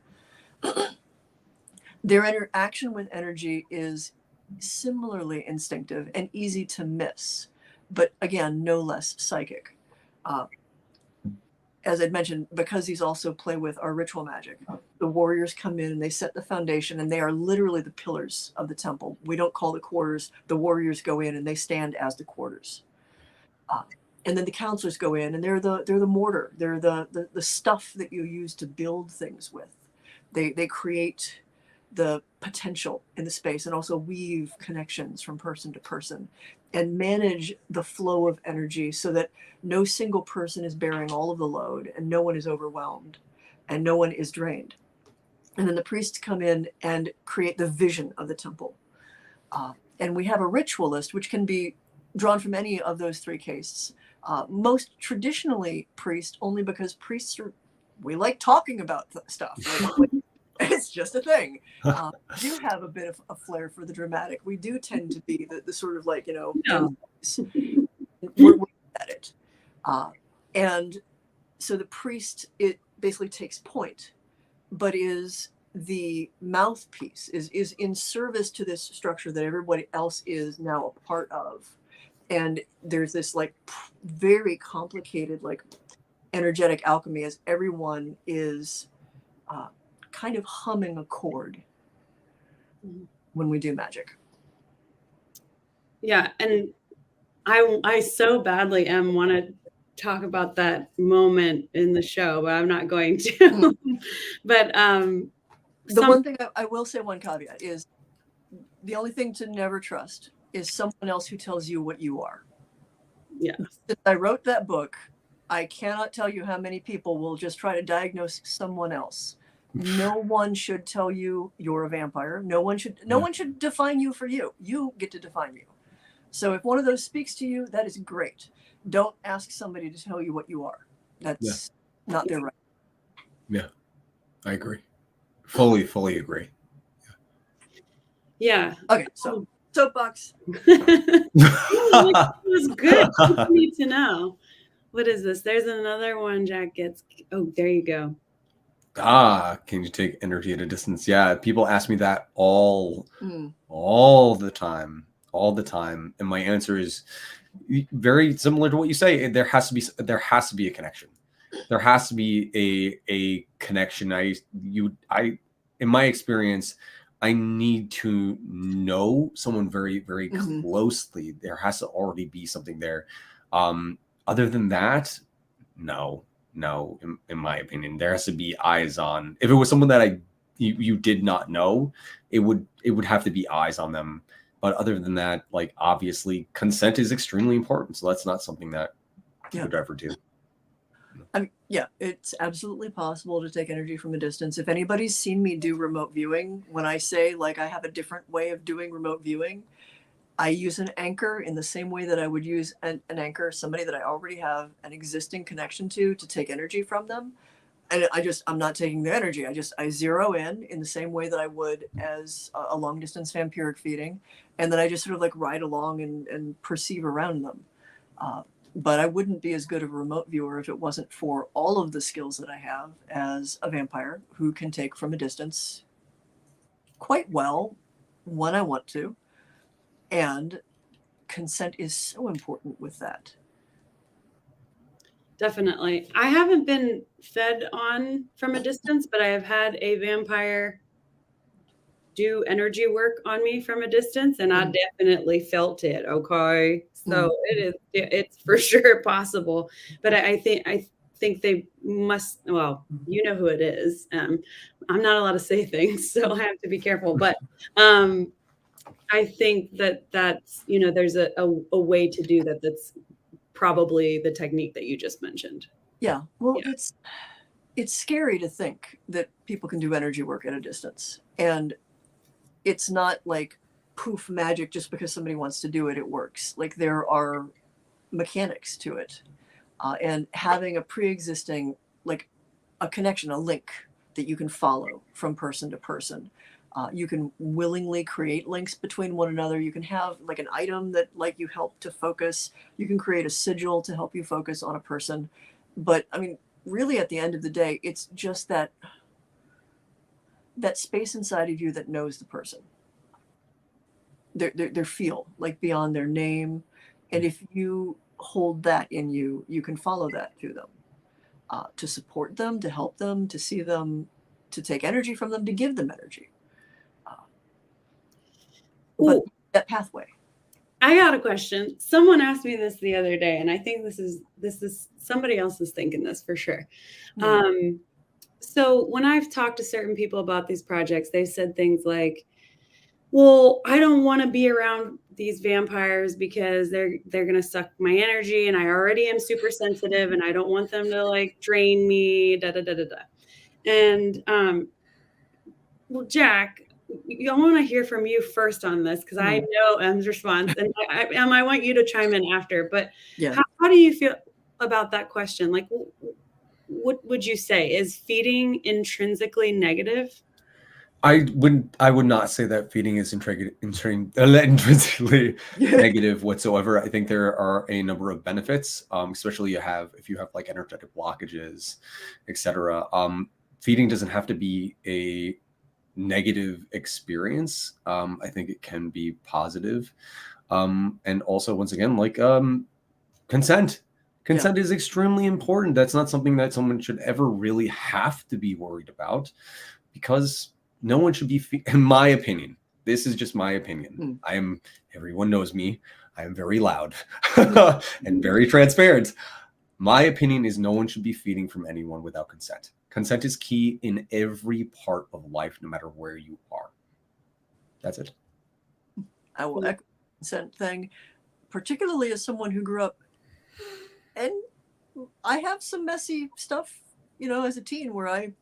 Their interaction with energy is similarly instinctive and easy to miss, but again, no less psychic. As I'd mentioned, because these also play with our ritual magic, the warriors come in and they set the foundation, and they are literally the pillars of the temple. We don't call the quarters. The warriors go in and they stand as the quarters. And then the counselors go in and they're the mortar. They're the stuff that you use to build things with. They create the potential in the space and also weave connections from person to person and manage the flow of energy so that no single person is bearing all of the load and no one is overwhelmed and no one is drained. And then the priests come in and create the vision of the temple. And we have a ritualist, which can be drawn from any of those three castes. Most traditionally priest, only because priests we like talking about stuff. It's just a thing. We do have a bit of a flair for the dramatic. We do tend to be the sort of like, No. we're good at it. And so the priest, it basically takes point, but is the mouthpiece, is in service to this structure that everybody else is now a part of. And there's this like very complicated like energetic alchemy as everyone is kind of humming a chord when we do magic. Yeah, and I so badly want to talk about that moment in the show, but I'm not going to. But the one thing I will say, one caveat is the only thing to never trust is someone else who tells you what you are. Yeah. Since I wrote that book, I cannot tell you how many people will just try to diagnose someone else. No one should tell you you're a vampire. No one should define you for you. You get to define you. So if one of those speaks to you, that is great. Don't ask somebody to tell you what you are. That's not their right. Yeah, I agree. Fully agree. Yeah. Okay, so soapbox. It was good. You need to know. What is this? There's another one Jack gets. Oh, there you go. Can you take energy at a distance? Yeah, people ask me that all the time. And my answer is very similar to what you say. There has to be a connection. There has to be a connection. In my experience, I need to know someone very, very closely. There has to already be something there. Other than that, no, in my opinion, there has to be eyes on. If it was someone that you did not know, it would have to be eyes on them. But other than that, like obviously consent is extremely important. So that's not something that you would ever do. I mean, yeah, it's absolutely possible to take energy from a distance. If anybody's seen me do remote viewing, when I say like I have a different way of doing remote viewing, I use an anchor in the same way that I would use an anchor, somebody that I already have an existing connection to take energy from them. And I'm not taking their energy. I zero in the same way that I would as a long distance vampiric feeding. And then I just sort of like ride along and perceive around them. But I wouldn't be as good of a remote viewer if it wasn't for all of the skills that I have as a vampire who can take from a distance quite well when I want to. And consent is so important with that. Definitely. I haven't been fed on from a distance, but I have had a vampire do energy work on me from a distance, and I definitely felt it. Okay. So it's for sure possible. But I think they must, well, you know who it is. I'm not allowed to say things, so I have to be careful. But I think that's, there's a way to do that. That's probably the technique that you just mentioned. Yeah. Well, it's scary to think that people can do energy work at a distance. And it's not like poof magic just because somebody wants to do it, it works. Like there are mechanics to it. And having a pre-existing, like a connection, a link that you can follow from person to person. You can willingly create links between one another. You can have like an item that like you help to focus. You can create a sigil to help you focus on a person. But I mean, really at the end of the day, it's just that space inside of you that knows the person. Their feel, like beyond their name. And if you hold that in you, you can follow that to them, to support them, to help them, to see them, to take energy from them, to give them energy. But that pathway. I got a question. Someone asked me this the other day, and I think this is somebody else is thinking this for sure. So when I've talked to certain people about these projects, they've said things like, well, I don't want to be around these vampires because they're going to suck my energy, and I already am super sensitive, and I don't want them to like drain me, And well, Jack, I want to hear from you first on this because I know M's response, and I want you to chime in after. But how do you feel about that question? Like, what would you say? Is feeding intrinsically negative? I would not say that feeding is intrinsically negative whatsoever. I think there are a number of benefits, especially if you have like energetic blockages, etc. Feeding doesn't have to be a negative experience. I think it can be positive. And also, once again, like consent. Consent is extremely important. That's not something that someone should ever really have to be worried about, because no one should be, in my opinion, this is just my opinion. Everyone knows me. I am very loud and very transparent. My opinion is no one should be feeding from anyone without consent. Consent is key in every part of life, no matter where you are. That's it. I will echo the consent thing, particularly as someone who grew up, and I have some messy stuff, as a teen where I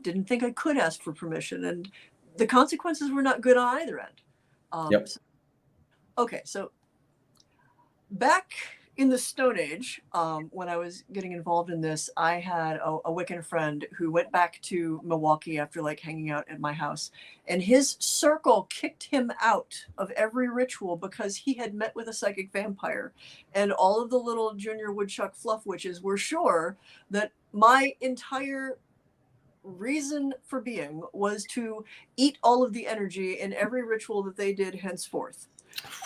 didn't think I could ask for permission, and the consequences were not good on either end. So back in the Stone Age, when I was getting involved in this, I had a Wiccan friend who went back to Milwaukee after like hanging out at my house, and his circle kicked him out of every ritual because he had met with a psychic vampire, and all of the little junior woodchuck fluff witches were sure that my entire reason for being was to eat all of the energy in every ritual that they did henceforth.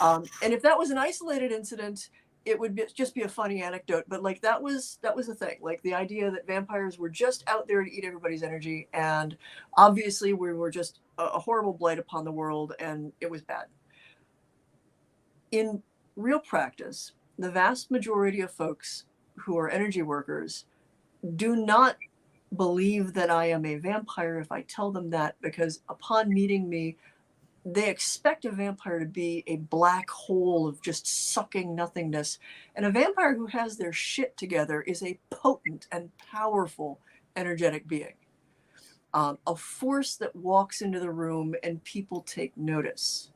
And if that was an isolated incident, it would just be a funny anecdote, but like that was the thing, like the idea that vampires were just out there to eat everybody's energy, and obviously we were just a horrible blight upon the world, and it was bad. In real practice, the vast majority of folks who are energy workers do not believe that I am a vampire if I tell them that, because upon meeting me, they expect a vampire to be a black hole of just sucking nothingness. And a vampire who has their shit together is a potent and powerful energetic being. A force that walks into the room and people take notice.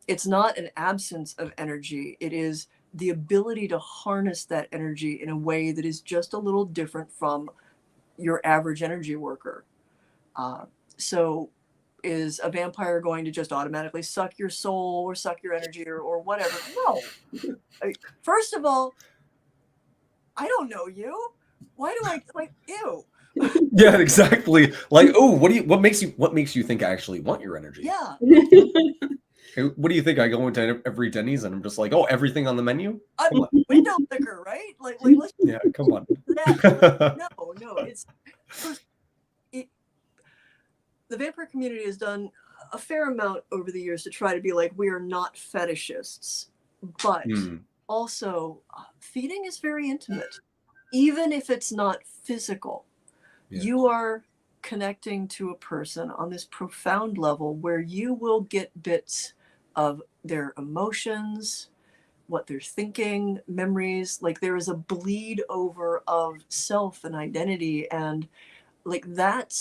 It's not an absence of energy. It is the ability to harness that energy in a way that is just a little different from your average energy worker. So is a vampire going to just automatically suck your soul or suck your energy or whatever? No. First of all, I don't know you. Why do I like ew? Yeah, exactly. Like, oh, what makes you think I actually want your energy? Yeah. What do you think? I go into every Denny's and I'm just like, oh, everything on the menu? I'm a window liquor, right? Like let's yeah, come on. No, it's the vampire community has done a fair amount over the years to try to be like, we are not fetishists, but also feeding is very intimate, even if it's not physical. You are connecting to a person on this profound level where you will get bits of their emotions, what they're thinking, memories. Like there is a bleed over of self and identity, and like that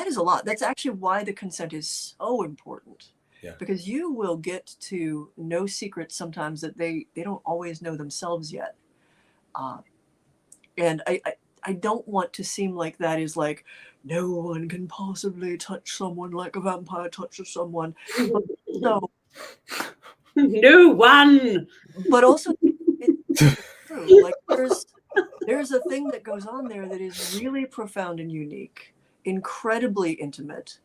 is a lot. That's actually why the consent is so important. Because you will get to know secrets sometimes that they don't always know themselves yet. And I don't want to seem like that is like, no one can possibly touch someone like a vampire touches someone. So no one. But also it's true. Like there's a thing that goes on there that is really profound and unique, incredibly intimate,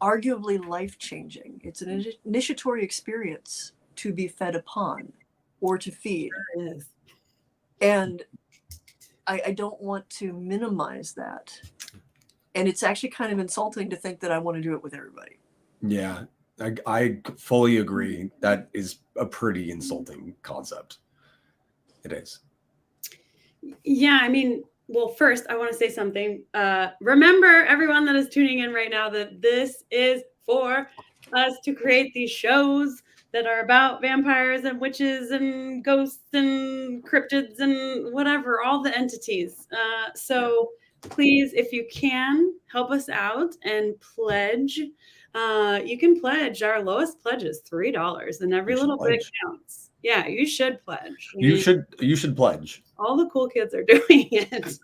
arguably life-changing. It's an initiatory experience to be fed upon or to feed. And I don't want to minimize that. And it's actually kind of insulting to think that I want to do it with everybody. Yeah, I fully agree. That is a pretty insulting concept. It is. Yeah, I mean, well, first, I want to say something. Remember, everyone that is tuning in right now, that this is for us to create these shows that are about vampires and witches and ghosts and cryptids and whatever, all the entities. So please, if you can, help us out and pledge. You can pledge. Our lowest pledge is $3, and every little bit counts. Yeah, you should pledge. I You mean, should pledge. all the cool kids are doing it.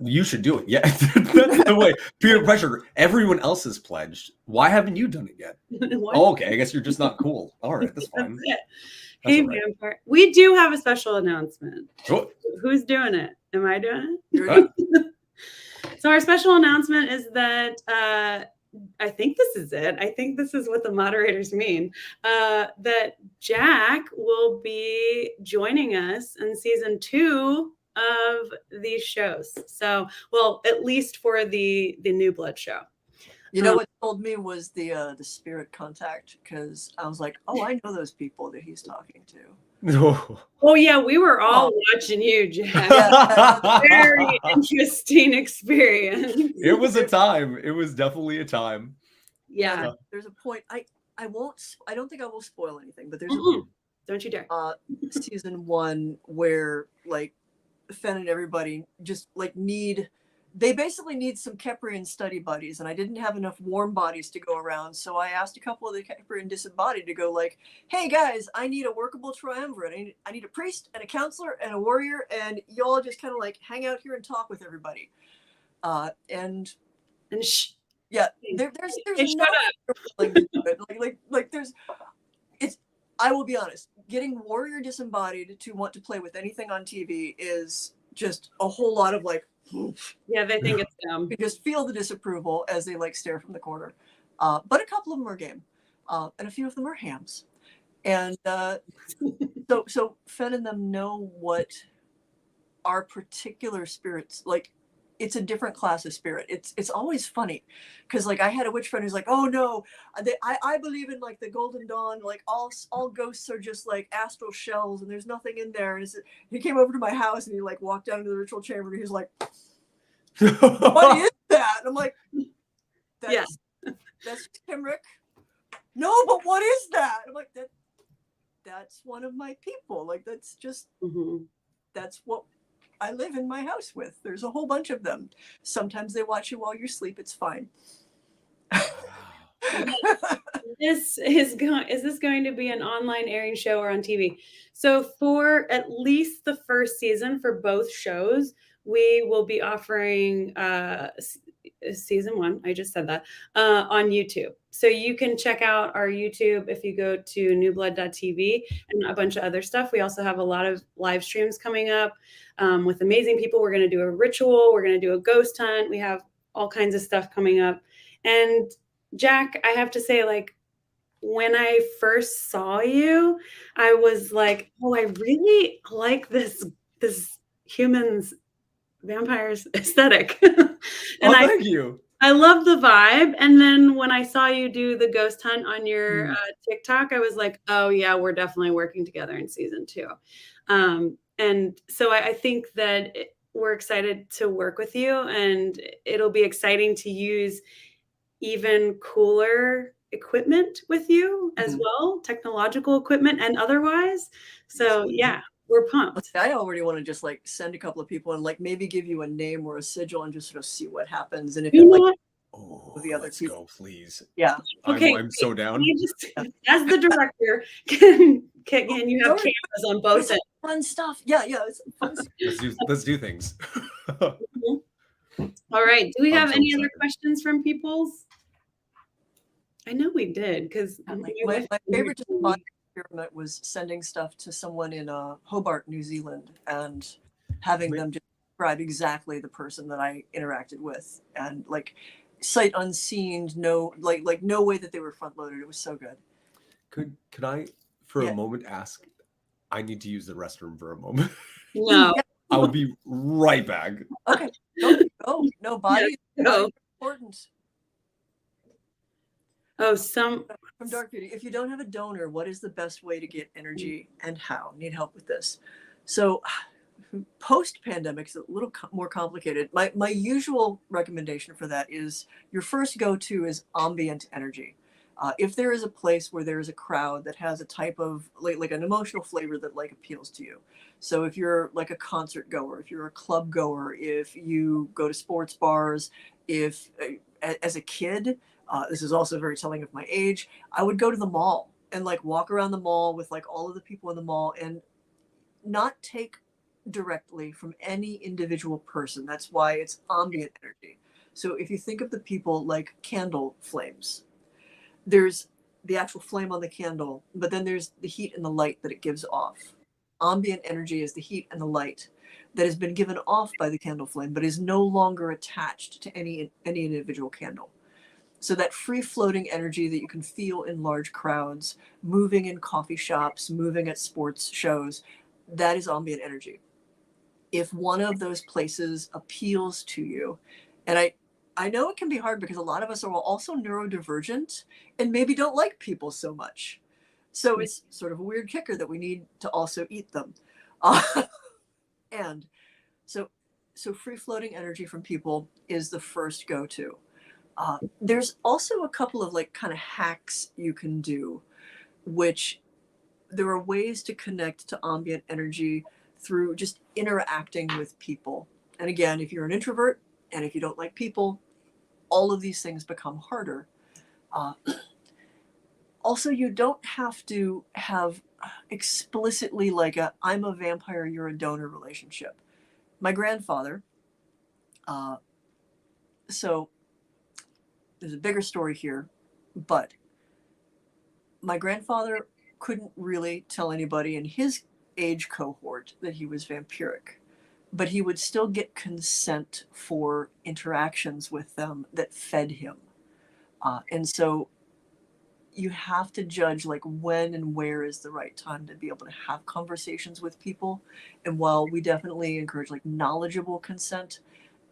You should do it. Yeah, that's the way. Peer pressure. Everyone else has pledged. Why haven't you done it yet? What? Oh, okay. I guess you're just not cool. All right, that's That's fine. it. That's Hey, all right. Vampire. We do have a special announcement. Oh, Who's doing it? Am I doing huh? it? So our special announcement is that I think this is it. I think this is what the moderators mean. That Jack will be joining us in season 2 of these shows. So, well, at least for the New Blood show. You know what told me was the spirit contact, because I was like, oh, I know those people that he's talking to. No. Oh yeah, we were all watching you, Jack. Very interesting experience. It was a time. It was definitely a time. Yeah. There's a point. I don't think I will spoil anything, but there's Don't you dare. Season 1 where like Fen and everybody just like they basically need some Keprian study buddies, and I didn't have enough warm bodies to go around, so I asked a couple of the Keprian disembodied to go like, hey guys, I need a workable triumvirate. I need a priest and a counselor and a warrior, and y'all just kind of like hang out here and talk with everybody. And yeah, there's shut like there's I will be honest, getting warrior disembodied to want to play with anything on TV is just a whole lot of like, yeah, they think it's dumb. You just feel the disapproval as they like stare from the corner. But a couple of them are game, and a few of them are hams. And so Fen and them know what our particular spirits like. It's a different class of spirit. It's always funny because like I had a witch friend who's like, oh no, I believe in like the golden dawn, like all ghosts are just like astral shells and there's nothing in there. And he came over to my house and he like walked down to the ritual chamber and he's like, what is that? And I'm like, that's Kimrick. No, but what is that? I'm like, that's one of my people. Like that's just that's what I live in my house with. There's a whole bunch of them. Sometimes they watch you while you sleep. It's fine. Is this going to be an online airing show or on TV? So for at least the first season for both shows, we will be offering season 1. I just said that on YouTube. So you can check out our YouTube if you go to newblood.tv and a bunch of other stuff. We also have a lot of live streams coming up with amazing people. We're going to do a ritual. We're going to do a ghost hunt. We have all kinds of stuff coming up. And Jack, I have to say, like, when I first saw you, I was like, oh, I really like this humans vampires aesthetic. And thank you. I love the vibe. And then when I saw you do the ghost hunt on your TikTok, I was like, oh yeah, we're definitely working together in season 2. And so I think that we're excited to work with you, and it'll be exciting to use even cooler equipment with you as well, technological equipment and otherwise. So yeah, we're pumped. I already want to just like send a couple of people and like maybe give you a name or a sigil and just sort of see what happens. And if you like, the other two, go, please. Yeah. Okay. I'm so down. As the director, can you have cameras on both ends? Fun stuff. Yeah, it's fun stuff. Let's do things. All right. Do we have any other questions from people's? I know we did, because my favorite experiment was sending stuff to someone in Hobart, New Zealand, and having them just describe exactly the person that I interacted with, and like sight unseen, no no way that they were front loaded. It was so good. Could I for a moment ask? I need to use the restroom for a moment. No. I will be right back. Okay. Go. No, body is important. Oh, from Dark Beauty. If you don't have a donor, what is the best way to get energy and how? Need help with this. So post-pandemic is a little more complicated. My usual recommendation for that is your first go-to is ambient energy. If there is a place where there is a crowd that has a type of like an emotional flavor that like appeals to you. So if you're like a concert goer, if you're a club goer, if you go to sports bars, if as a kid, this is also very telling of my age, I would go to the mall and like walk around the mall with like all of the people in the mall and not take directly from any individual person. That's why it's ambient energy. So if you think of the people like candle flames, there's the actual flame on the candle, but then there's the heat and the light that it gives off. Ambient energy is the heat and the light that has been given off by the candle flame, but is no longer attached to any individual candle. So that free floating energy that you can feel in large crowds, moving in coffee shops, moving at sports shows, that is ambient energy. If one of those places appeals to you, and I know it can be hard because a lot of us are also neurodivergent and maybe don't like people so much. So it's sort of a weird kicker that we need to also eat them. And so free floating energy from people is the first go-to. There's also a couple of like kind of hacks you can do, which there are ways to connect to ambient energy through just interacting with people. And again, if you're an introvert and if you don't like people, all of these things become harder. Also, you don't have to have explicitly like I'm a vampire, you're a donor relationship. My grandfather, so there's a bigger story here, but my grandfather couldn't really tell anybody in his age cohort that he was vampiric, but he would still get consent for interactions with them that fed him. And so you have to judge like when and where is the right time to be able to have conversations with people. And while we definitely encourage like knowledgeable consent,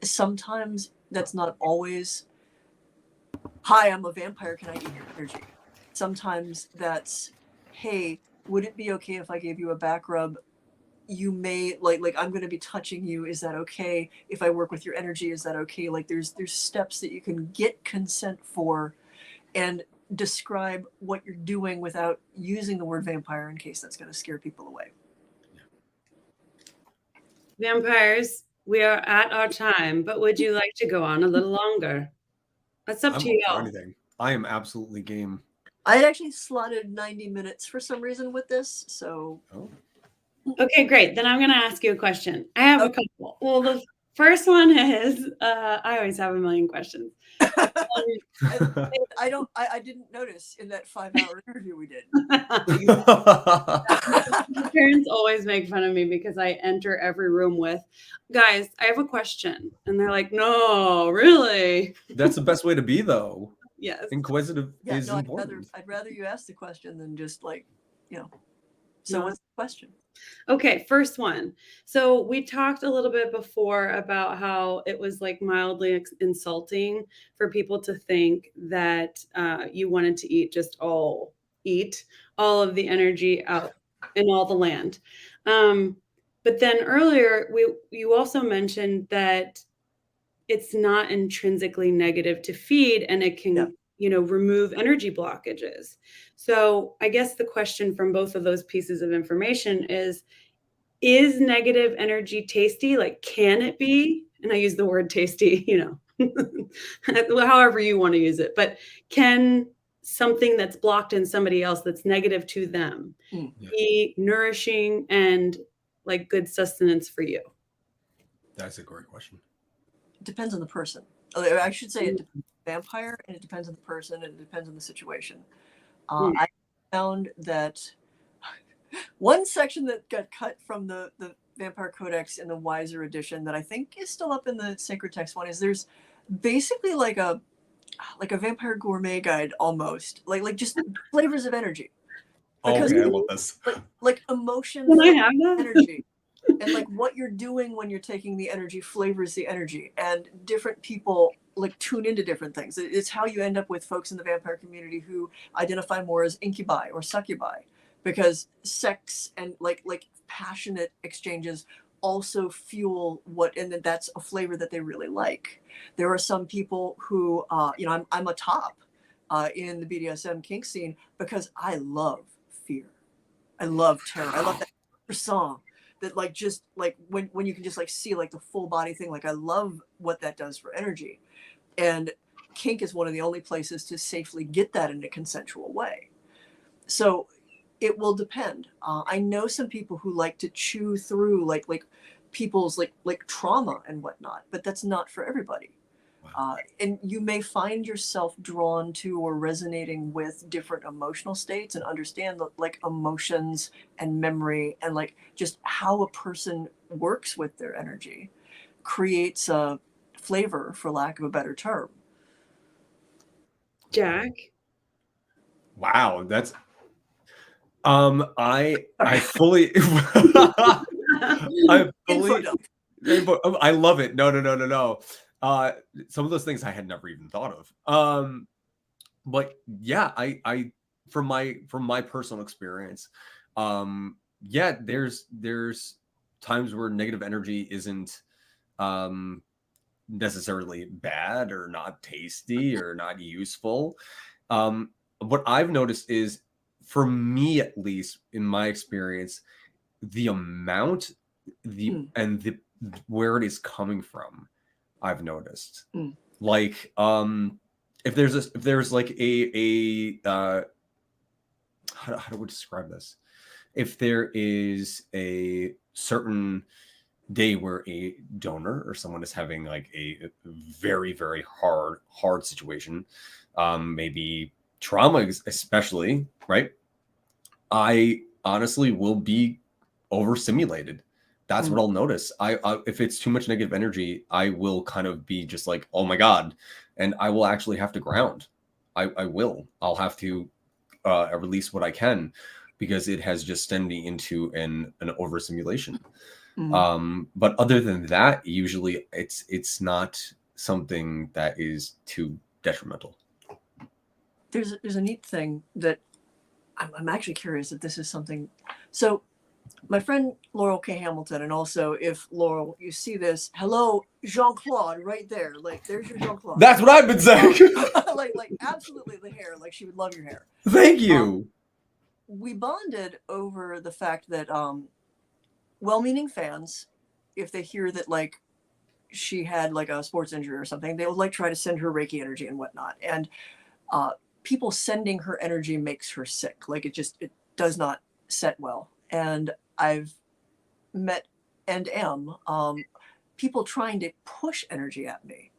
sometimes that's not always, hi, I'm a vampire, can I eat your energy? Sometimes that's, hey, would it be okay if I gave you a back rub? You may like I'm going to be touching you. Is that okay? If I work with your energy, is that okay? Like there's steps that you can get consent for and describe what you're doing without using the word vampire in case that's going to scare people away. Vampires, we are at our time, but would you like to go on a little longer? That's up to you. Anything. I am absolutely game. I had actually slotted 90 minutes for some reason with this, so. Oh. Okay, great. Then I'm going to ask you a question. I have a couple. Well, the first one is, I always have a million questions. I didn't notice in that 5-hour interview we did. My parents always make fun of me because I enter every room with, guys, I have a question. And they're like, no, really? That's the best way to be, though. Yes. Inquisitive is important. I'd rather you ask the question than just like, So what's the question? Okay, first one. So we talked a little bit before about how it was like mildly insulting for people to think that you wanted to eat all of the energy out in all the land. But then earlier, you also mentioned that it's not intrinsically negative to feed, and it can remove energy blockages. So I guess the question from both of those pieces of information is negative energy tasty? Like, can it be? And I use the word tasty, however you want to use it. But can something that's blocked in somebody else that's negative to them be nourishing and like good sustenance for you? That's a great question. It depends on the person. I should say it depends on the vampire, and it depends on the person, and it depends on the situation. I found that one section that got cut from the Vampire Codex in the Wiser edition that I think is still up in the Sacred Text one is there's basically like a vampire gourmet guide almost, like just flavors of energy. Because okay, I love this. Like emotions, Can I have that? energy, and like what you're doing when you're taking the energy flavors the energy, and different people like tune into different things. It's how you end up with folks in the vampire community who identify more as incubi or succubi, because sex and like passionate exchanges also fuel and then that's a flavor that they really like. There are some people who, I'm a top in the BDSM kink scene because I love fear. I love terror. I love that song that like just like when you can just like see like the full body thing. Like I love what that does for energy, and kink is one of the only places to safely get that in a consensual way. So it will depend. I know some people who like to chew through like people's like trauma and whatnot, but that's not for everybody. And you may find yourself drawn to or resonating with different emotional states and understand like emotions and memory and like just how a person works with their energy creates a flavor, for lack of a better term. Jack? Wow, that's I fully I fully I love it. No. Some of those things I had never even thought of. But yeah, I from my personal experience, yeah, there's times where negative energy isn't necessarily bad or not tasty or not useful. What I've noticed is, for me at least, in my experience, the amount, and the where it is coming from, I've noticed. Like, if there's like how do we describe this? If there is a certain day where a donor or someone is having like a very, very hard situation, maybe trauma especially, right? I honestly will be overstimulated. That's what I'll notice. I if it's too much negative energy, I will kind of be just like, oh my God. And I will actually have to ground. I'll have to release what I can, because it has just sent me into an overstimulation. But other than that, usually it's not something that is too detrimental. There's a neat thing that I'm actually curious if this is something. So my friend Laurel K. Hamilton, and also if Laurel, you see this, hello, Jean-Claude, right there. Like, there's your Jean-Claude. That's what I've been saying. like absolutely the hair. Like, she would love your hair. Thank you. We bonded over the fact that well-meaning fans, if they hear that like she had like a sports injury or something, they would like try to send her Reiki energy and whatnot. And people sending her energy makes her sick. Like, it does not set well. And I've met and am people trying to push energy at me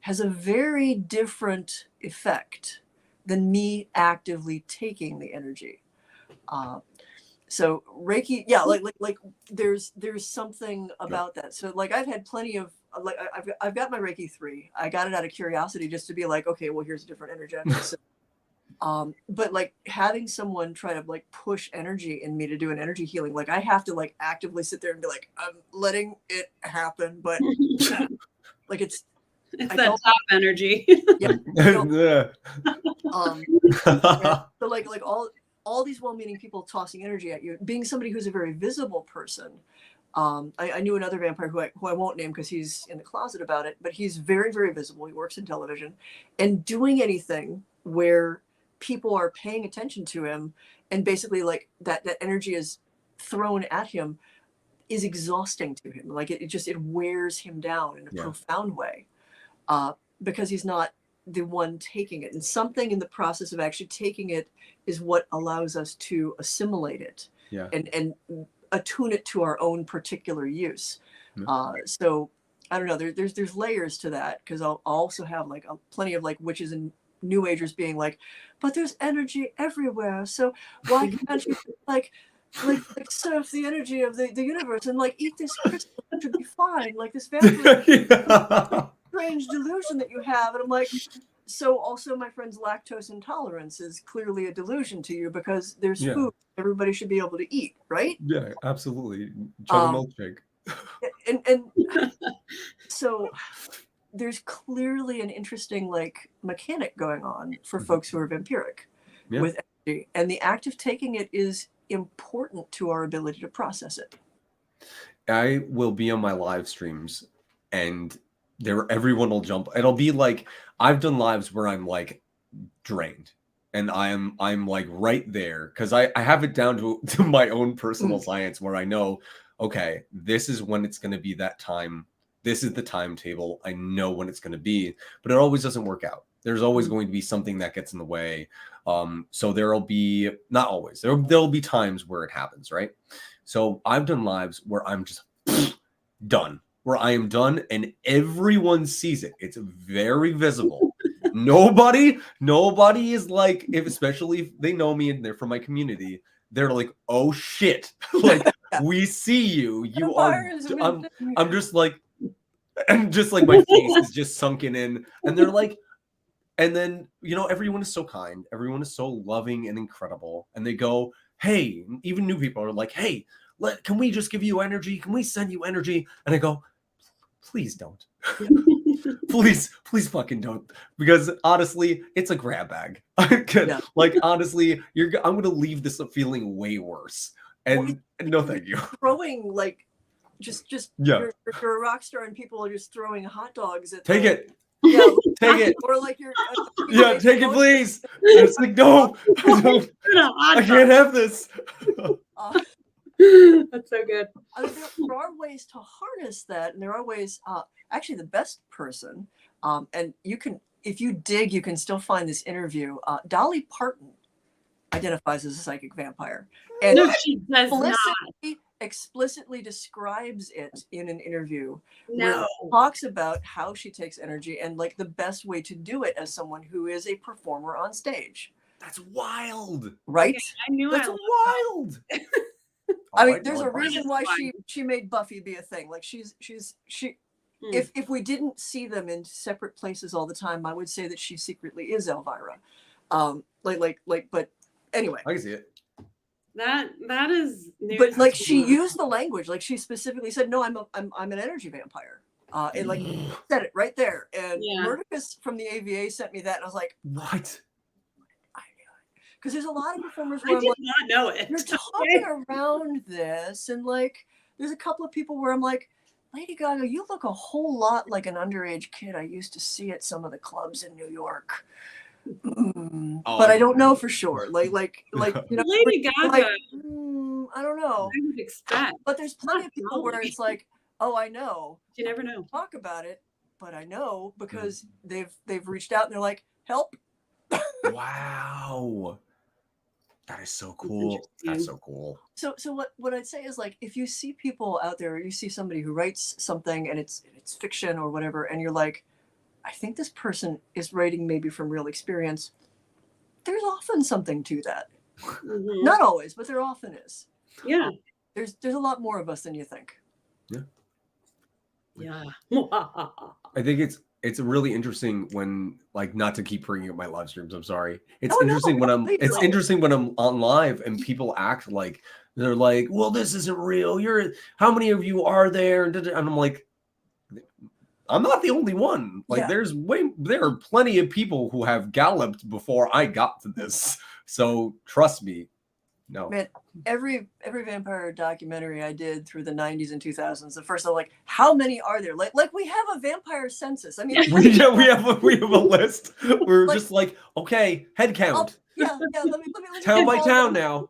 has a very different effect than me actively taking the energy. So Reiki, yeah, like there's something about that. So like I've had plenty of like I've got my Reiki 3. I got it out of curiosity just to be like, okay, well, here's a different energetic. But like having someone try to like push energy in me to do an energy healing, like I have to like actively sit there and be like, I'm letting it happen, but like it's that top energy. Yeah. So like all these well-meaning people tossing energy at you, being somebody who's a very visible person. I knew another vampire who I won't name because he's in the closet about it, but he's very, very visible. He works in television, and doing anything where people are paying attention to him and basically like that energy is thrown at him is exhausting to him. Like it wears him down in a profound way, because he's not the one taking it. And something in the process of actually taking it is what allows us to assimilate it and attune it to our own particular use. So I don't know, there's layers to that, because I'll also have like plenty of like witches and New Agers being like, but there's energy everywhere, so why can't you like surf the energy of the universe and like eat this crystal, it should be fine, like this vampire strange delusion that you have. And I'm like, so also my friend's lactose intolerance is clearly a delusion to you, because there's food everybody should be able to eat, right? Yeah, absolutely. Chug a milkshake. And so there's clearly an interesting like mechanic going on for folks who are vampiric with energy, and the act of taking it is important to our ability to process it. I will be on my live streams, and everyone will jump. It'll be like, I've done lives where I'm like drained, and I'm like right there, because I have it down to my own personal science, where I know, okay, this is when it's going to be that time. This is the timetable. I know when it's going to be, but it always doesn't work out. There's always going to be something that gets in the way. So there'll be, not always, there'll be times where it happens, right? So I've done lives where I'm just done, where I am done and everyone sees it. It's very visible. Nobody is like, especially if they know me and they're from my community, they're like, oh shit, like we see you. You are. I'm just like, and just like my face is just sunken in, and they're like, and then everyone is so kind, everyone is so loving and incredible, and they go, hey, even new people are like, hey, can we just give you energy? Can we send you energy? And I go, please don't. please fucking don't, because honestly it's a grab bag. Like honestly I'm gonna leave this feeling way worse, and no thank you. Throwing like just you're a rock star and people are just throwing hot dogs at take it take it, or like you're take it please. It's like no, I can't have this. That's so good. I mean, there are ways to harness that, and there are ways. Actually, the best person, and you can, if you dig, you can still find this interview. Dolly Parton identifies as a psychic vampire, and no, she does explicitly describes it in an interview. No, where she talks about how she takes energy and like the best way to do it as someone who is a performer on stage. That's wild, right? Okay, I knew that's wild. I mean, there's a reason why she made Buffy be a thing. Like she. If we didn't see them in separate places all the time, I would say that she secretly is Elvira. But anyway, I can see it. That is news. But like she used the language, like she specifically said, "No, I'm an energy vampire," and like said it right there. And Murticus from the AVA sent me that, and I was like, "What?" Because there's a lot of performers where I did not know it. You're talking around this, and like there's a couple of people where I'm like, Lady Gaga, you look a whole lot like an underage kid I used to see at some of the clubs in New York. But I don't know for sure. Like Lady Gaga. Like, I don't know. I would expect. But there's plenty of people where it's like, oh, I know. You never know. Talk about it, but I know because they've reached out and they're like, help. Wow. That is so cool. That's so cool. So what I'd say is like, if you see people out there, you see somebody who writes something and it's fiction or whatever, and you're like, I think this person is writing maybe from real experience. There's often something to that. Mm-hmm. Not always, but there often is. Yeah. There's a lot more of us than you think. Yeah. Yeah. I think it's really interesting when, like, not to keep bringing up my live streams. I'm sorry. It's interesting when I'm on live and people act like they're like, well, this isn't real. How many of you are there? And I'm like, I'm not the only one. Like, there are plenty of people who have galloped before I got to this. So trust me. No. Man, every vampire documentary I did through the 90s and 2000s, the first I'm like, how many are there? Like we have a vampire census. I mean, we have a list. We're like, just like, okay, head count. Let me town by town now.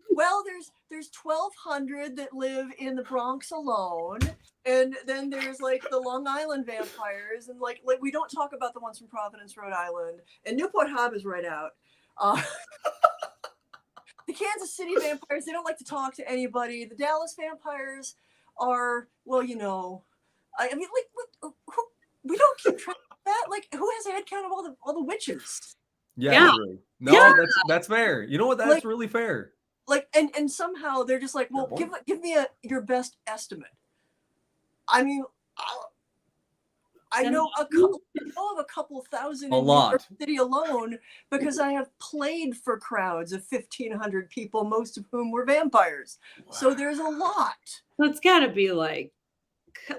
Well, there's 1,200 that live in the Bronx alone, and then there's like the Long Island vampires, and like we don't talk about the ones from Providence, Rhode Island, and Newport Harbor is right out. The Kansas City vampires, they don't like to talk to anybody. The Dallas vampires are, well, you know, I mean, like, we don't keep track of that. Like, who has a head count of all the witches? Yeah. No, that's fair. You know what? That's really fair. Like, and somehow they're just like, well, give me your best estimate. I mean, I know of a couple thousand in New York City alone because I have played for crowds of 1,500 people, most of whom were vampires. Wow. So there's a lot. That's got to be like,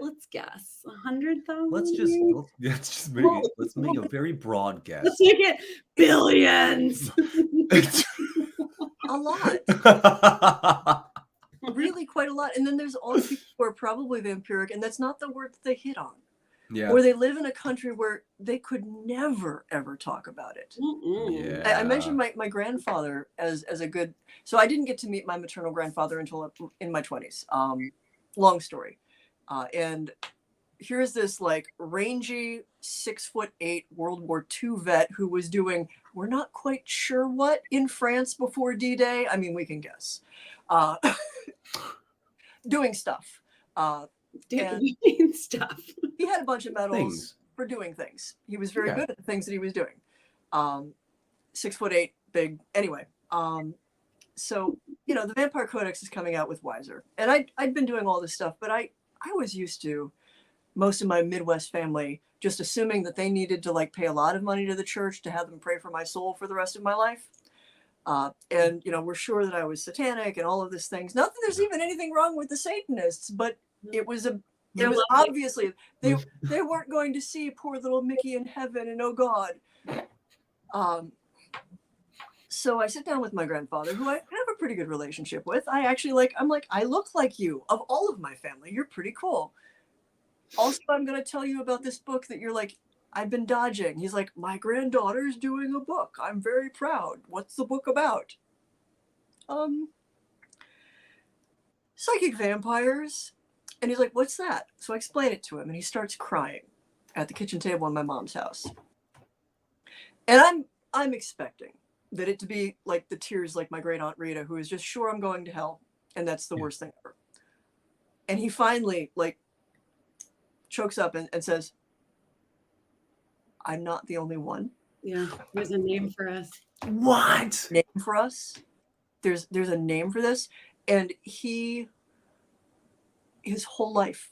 let's guess, 100,000. Let's make a very broad guess. Let's make it billions. A lot. Really quite a lot. And then there's all the people who are probably vampiric, and that's not the word that they hit on. Yeah. Or they live in a country where they could never, ever talk about it. Yeah. I mentioned my grandfather as a good... So I didn't get to meet my maternal grandfather until in my 20s. Long story. And here's this like rangy 6'8" World War II vet who was doing, we're not quite sure what, in France before D-Day. I mean, we can guess. Doing stuff. Doing stuff. He had a bunch of medals Things. for doing things. He was very Yeah. good at the things that he was doing. 6'8", big. Anyway, so you know, the Vampire Codex is coming out with Wiser, and I'd been doing all this stuff, but I was used to most of my Midwest family just assuming that they needed to like pay a lot of money to the church to have them pray for my soul for the rest of my life. And you know, we're sure that I was satanic and all of these things. Not that there's even anything wrong with the Satanists, but it was obviously they weren't going to see poor little Mickey in heaven and oh God. So I sit down with my grandfather, who I have a pretty good relationship with. I'm like, I look like you. Of all of my family, you're pretty cool. Also, I'm going to tell you about this book that you're like, I've been dodging. He's like, my granddaughter's doing a book. I'm very proud. What's the book about? Psychic vampires. And he's like, what's that? So I explain it to him, and he starts crying at the kitchen table in my mom's house. And I'm expecting that it to be like the tears like my great aunt Rita, who is just sure I'm going to hell, and that's the worst thing ever. And he finally like chokes up and says, I'm not the only one. Yeah, there's a name for us. What? Name for us? There's a name for this. And his whole life,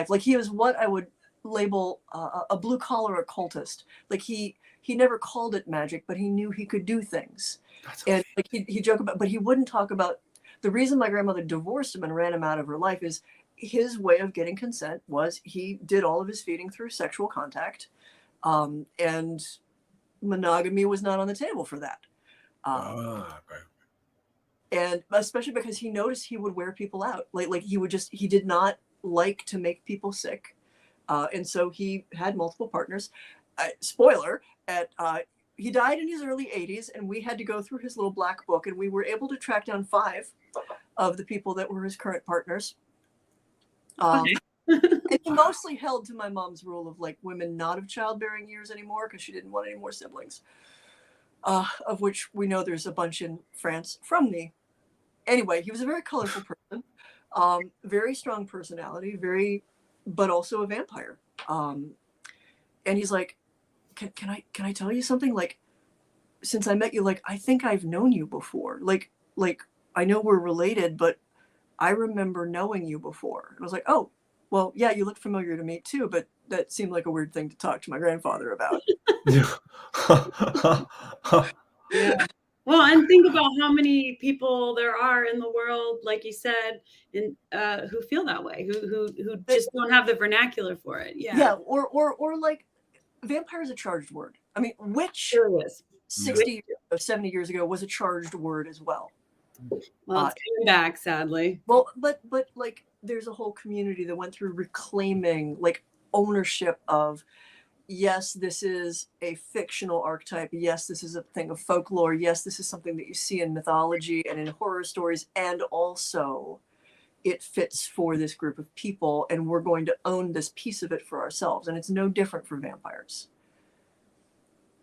like he was what I would label a blue collar occultist. Like he never called it magic, but he knew he could do things. And like he joked about, but he wouldn't talk about the reason my grandmother divorced him and ran him out of her life is his way of getting consent was he did all of his feeding through sexual contact, and monogamy was not on the table for that. And especially because he noticed he would wear people out. Like he did not like to make people sick. And so he had multiple partners. Spoiler, he died in his early 80s, and we had to go through his little black book, and we were able to track down 5 of the people that were his current partners. And he mostly held to my mom's rule of like women not of childbearing years anymore because she didn't want any more siblings, of which we know there's a bunch in France from me. Anyway, he was a very colorful person, very strong personality, but also a vampire. And he's like, can I tell you something? Like, since I met you, like, I think I've known you before. Like I know we're related, but I remember knowing you before. And I was like, oh, well, yeah, you look familiar to me too, but that seemed like a weird thing to talk to my grandfather about. Yeah. Well, and think about how many people there are in the world, like you said, who feel that way, who just don't have the vernacular for it. Yeah. Yeah, or like vampire is a charged word. I mean, witch Sure is. 60 or 70 years ago was a charged word as well. Well, it's coming back, sadly. Well, but like there's a whole community that went through reclaiming like ownership of, yes, this is a fictional archetype. Yes, this is a thing of folklore. Yes, this is something that you see in mythology and in horror stories. And also it fits for this group of people, and we're going to own this piece of it for ourselves. And it's no different for vampires.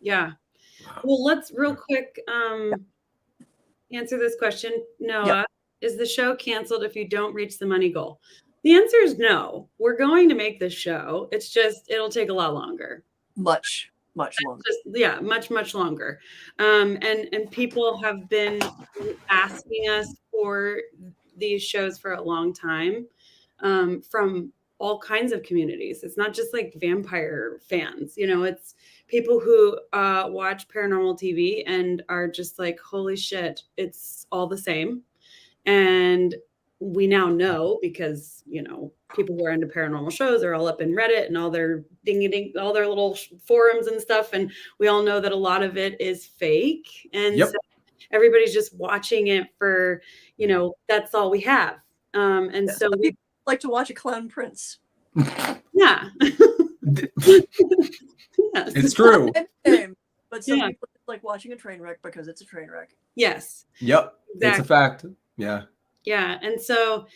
Yeah. Well, let's real quick answer this question. Noah, is the show canceled if you don't reach the money goal? The answer is no. We're going to make this show. It's just, it'll take a lot longer. Much longer. Much longer. And people have been asking us for these shows for a long time, from all kinds of communities. It's not just like vampire fans, it's people who watch paranormal TV and are just like, holy shit, it's all the same. And we now know because, people who are into paranormal shows are all up in Reddit and all their all their little forums and stuff. And we all know that a lot of it is fake. And so everybody's just watching it for, that's all we have. And so we like to watch a clown prince. Yeah. Yes. It's true. But some people like watching a train wreck because it's a train wreck. Yes. Yep. Exactly. It's a fact. Yeah. Yeah. And so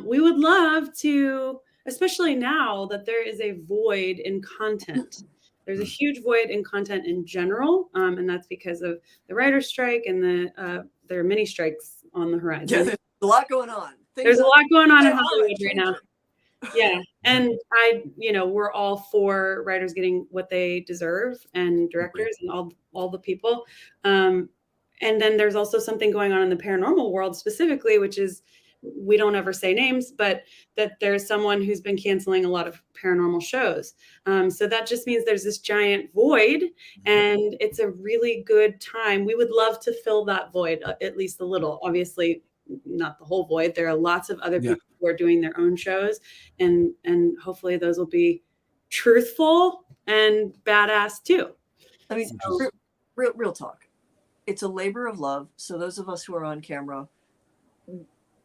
we would love to especially now that there is a void in content. There's a huge void in content in general, and that's because of the writer's strike and there are many strikes on the horizon. Yeah, there's a lot going on. There's a lot going on in All Hollywood right now. Yeah, and we're all for writers getting what they deserve, and directors and all the people. And then there's also something going on in the paranormal world specifically, which is, we don't ever say names, but that there's someone who's been canceling a lot of paranormal shows. So that just means there's this giant void, and it's a really good time. We would love to fill that void, at least a little. Obviously, not the whole void. There are lots of other people who are doing their own shows, and hopefully those will be truthful and badass too. I mean, real talk. It's a labor of love. So those of us who are on camera,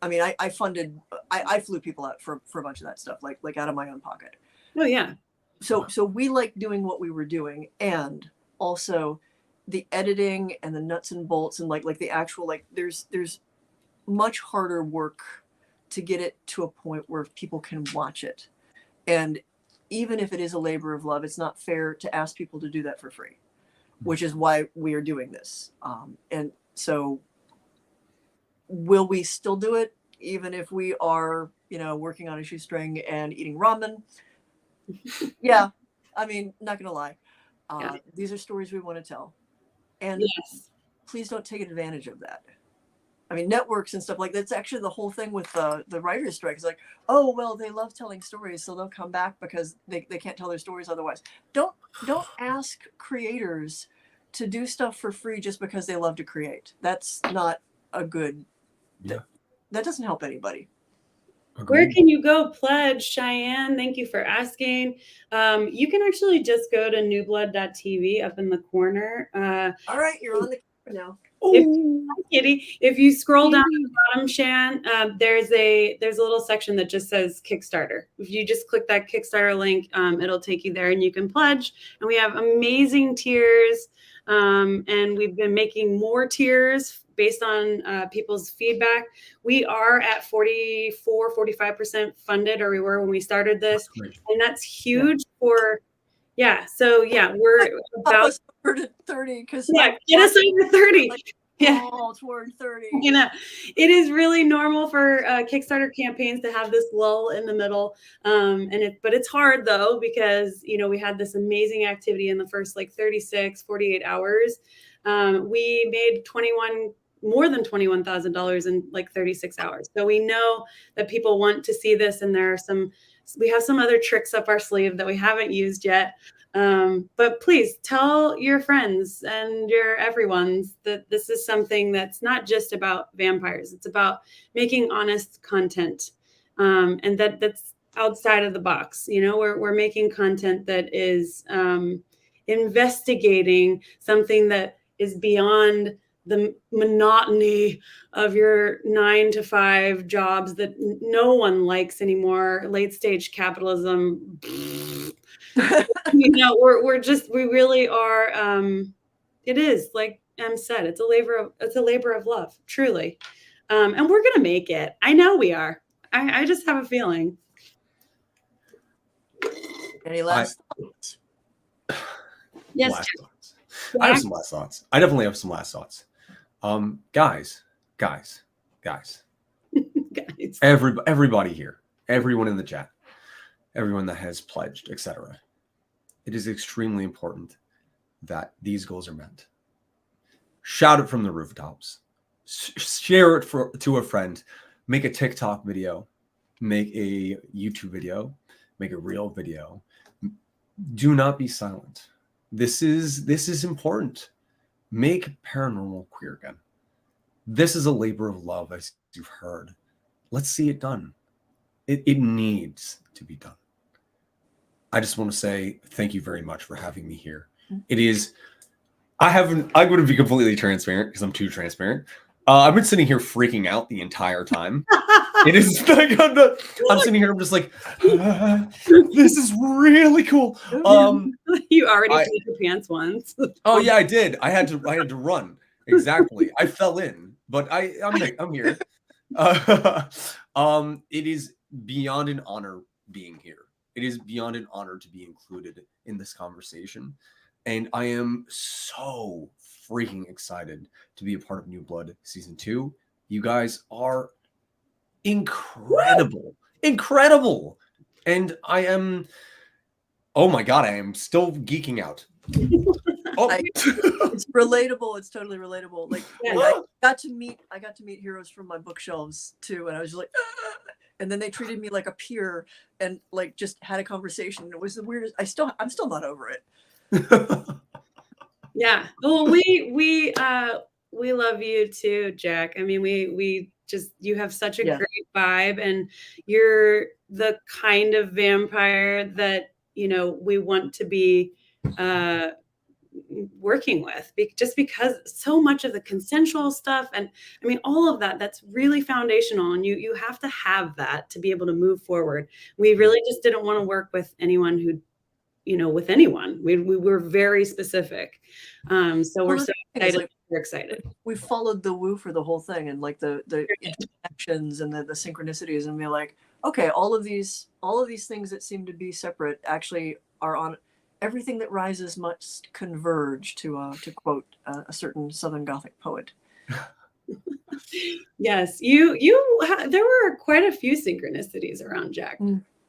I mean, I flew people out for a bunch of that stuff, like out of my own pocket. Oh yeah. So we like doing what we were doing, and also the editing and the nuts and bolts and like the actual, there's much harder work to get it to a point where people can watch it. And even if it is a labor of love, it's not fair to ask people to do that for free, which is why we are doing this. And so will we still do it even if we are, working on a shoestring and eating ramen? Yeah. I mean, not going to lie. These are stories we want to tell. And please don't take advantage of that. I mean, networks and stuff like that's actually the whole thing with the writer's strike. It's like, oh, well, they love telling stories, so they'll come back because they can't tell their stories otherwise. Don't ask creators to do stuff for free just because they love to create. That's not a good, that doesn't help anybody. Agreed. Where can you go pledge, Cheyenne? Thank you for asking. You can actually just go to newblood.tv up in the corner. All right, you're on the camera now. If you scroll down to the bottom, Shan, there's a little section that just says Kickstarter. If you just click that Kickstarter link, it'll take you there and you can pledge. And we have amazing tiers, and we've been making more tiers based on people's feedback. We are at 45% funded, or we were when we started this, and that's huge for. Yeah, so we're about to 30 because get us over 30. Toward 30. It is really normal for Kickstarter campaigns to have this lull in the middle, but it's hard though because we had this amazing activity in the first 48 hours. We made more than $21,000 in 36 hours. So we know that people want to see this, and we have some other tricks up our sleeve that we haven't used yet. But please tell your friends and your everyone's that this is something that's not just about vampires. It's about making honest content, and that's outside of the box. We're making content that is investigating something that is beyond the monotony of your 9-to-5 jobs that no one likes anymore. Late stage capitalism. We really are. It is, like Em said, it's a labor of love, truly. And we're gonna make it. I know we are. I just have a feeling. Any last thoughts? Yes. Last thoughts. I have some last thoughts. I definitely have some last thoughts. Guys. Everybody here, everyone in the chat, everyone that has pledged, etc. It is extremely important that these goals are met. Shout it from the rooftops. Share it to a friend. Make a TikTok video. Make a YouTube video. Make a real video. Do not be silent. This is important. Make paranormal queer again. This is a labor of love, as you've heard. Let's see it done. It needs to be done. I just want to say thank you very much for having me here. It is, I'm going to be completely transparent because I'm too transparent. I've been sitting here freaking out the entire time. It is like I'm sitting here. I'm just like, this is really cool. You already peed your pants once. Oh yeah, I did. I had to run. Exactly. I fell in, but I'm here. It is beyond an honor being here. It is beyond an honor to be included in this conversation. And I am so freaking excited to be a part of New Blood Season 2. You guys are incredible. Incredible. And I am, oh my God, I am still geeking out. Oh. It's relatable. It's totally relatable. Like I got to meet heroes from my bookshelves too, and I was just like, ah! And then they treated me like a peer and like just had a conversation. It was the weirdest. I'm still not over it. Yeah. Well, we love you too, Jack. I mean, we just, you have such a great vibe, and you're the kind of vampire that, you know, we want to be working with, just because so much of the consensual stuff, and I mean all of that, that's really foundational, and you have to have that to be able to move forward. We really just didn't want to work with anyone who, you know, with anyone. We were very specific. So we're so excited. Like, we're excited. We followed the woo for the whole thing, and like the interactions and the synchronicities, and we're like, okay, all of these things that seem to be separate actually are on. Everything that rises must converge, to quote a certain Southern Gothic poet. Yes, there were quite a few synchronicities around Jack,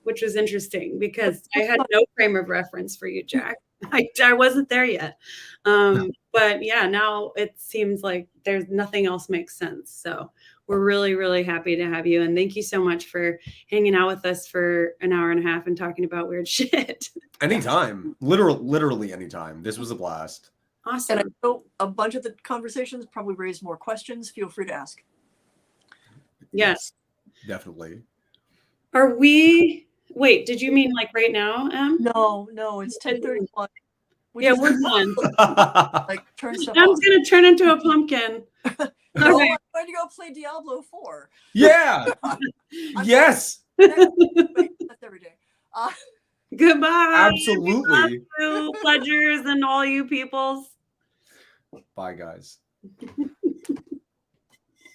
which was interesting because I had no frame of reference for you, Jack. I wasn't there yet. But yeah, now it seems like there's nothing else makes sense. So we're really, really happy to have you. And thank you so much for hanging out with us for an hour and a half and talking about weird shit. Anytime. Literally anytime. This was a blast. Awesome. And I know a bunch of the conversations probably raised more questions. Feel free to ask. Yes. Definitely. Wait, did you mean like right now, Em? No, it's 10:31. Yeah, we're done. Like turn stuff Em's off. gonna turn into a pumpkin. No, Okay. I'm going to go play Diablo 4. Yeah. Yes. Wait, that's every day. Goodbye. Absolutely. You pledgers and all you peoples. Bye, guys.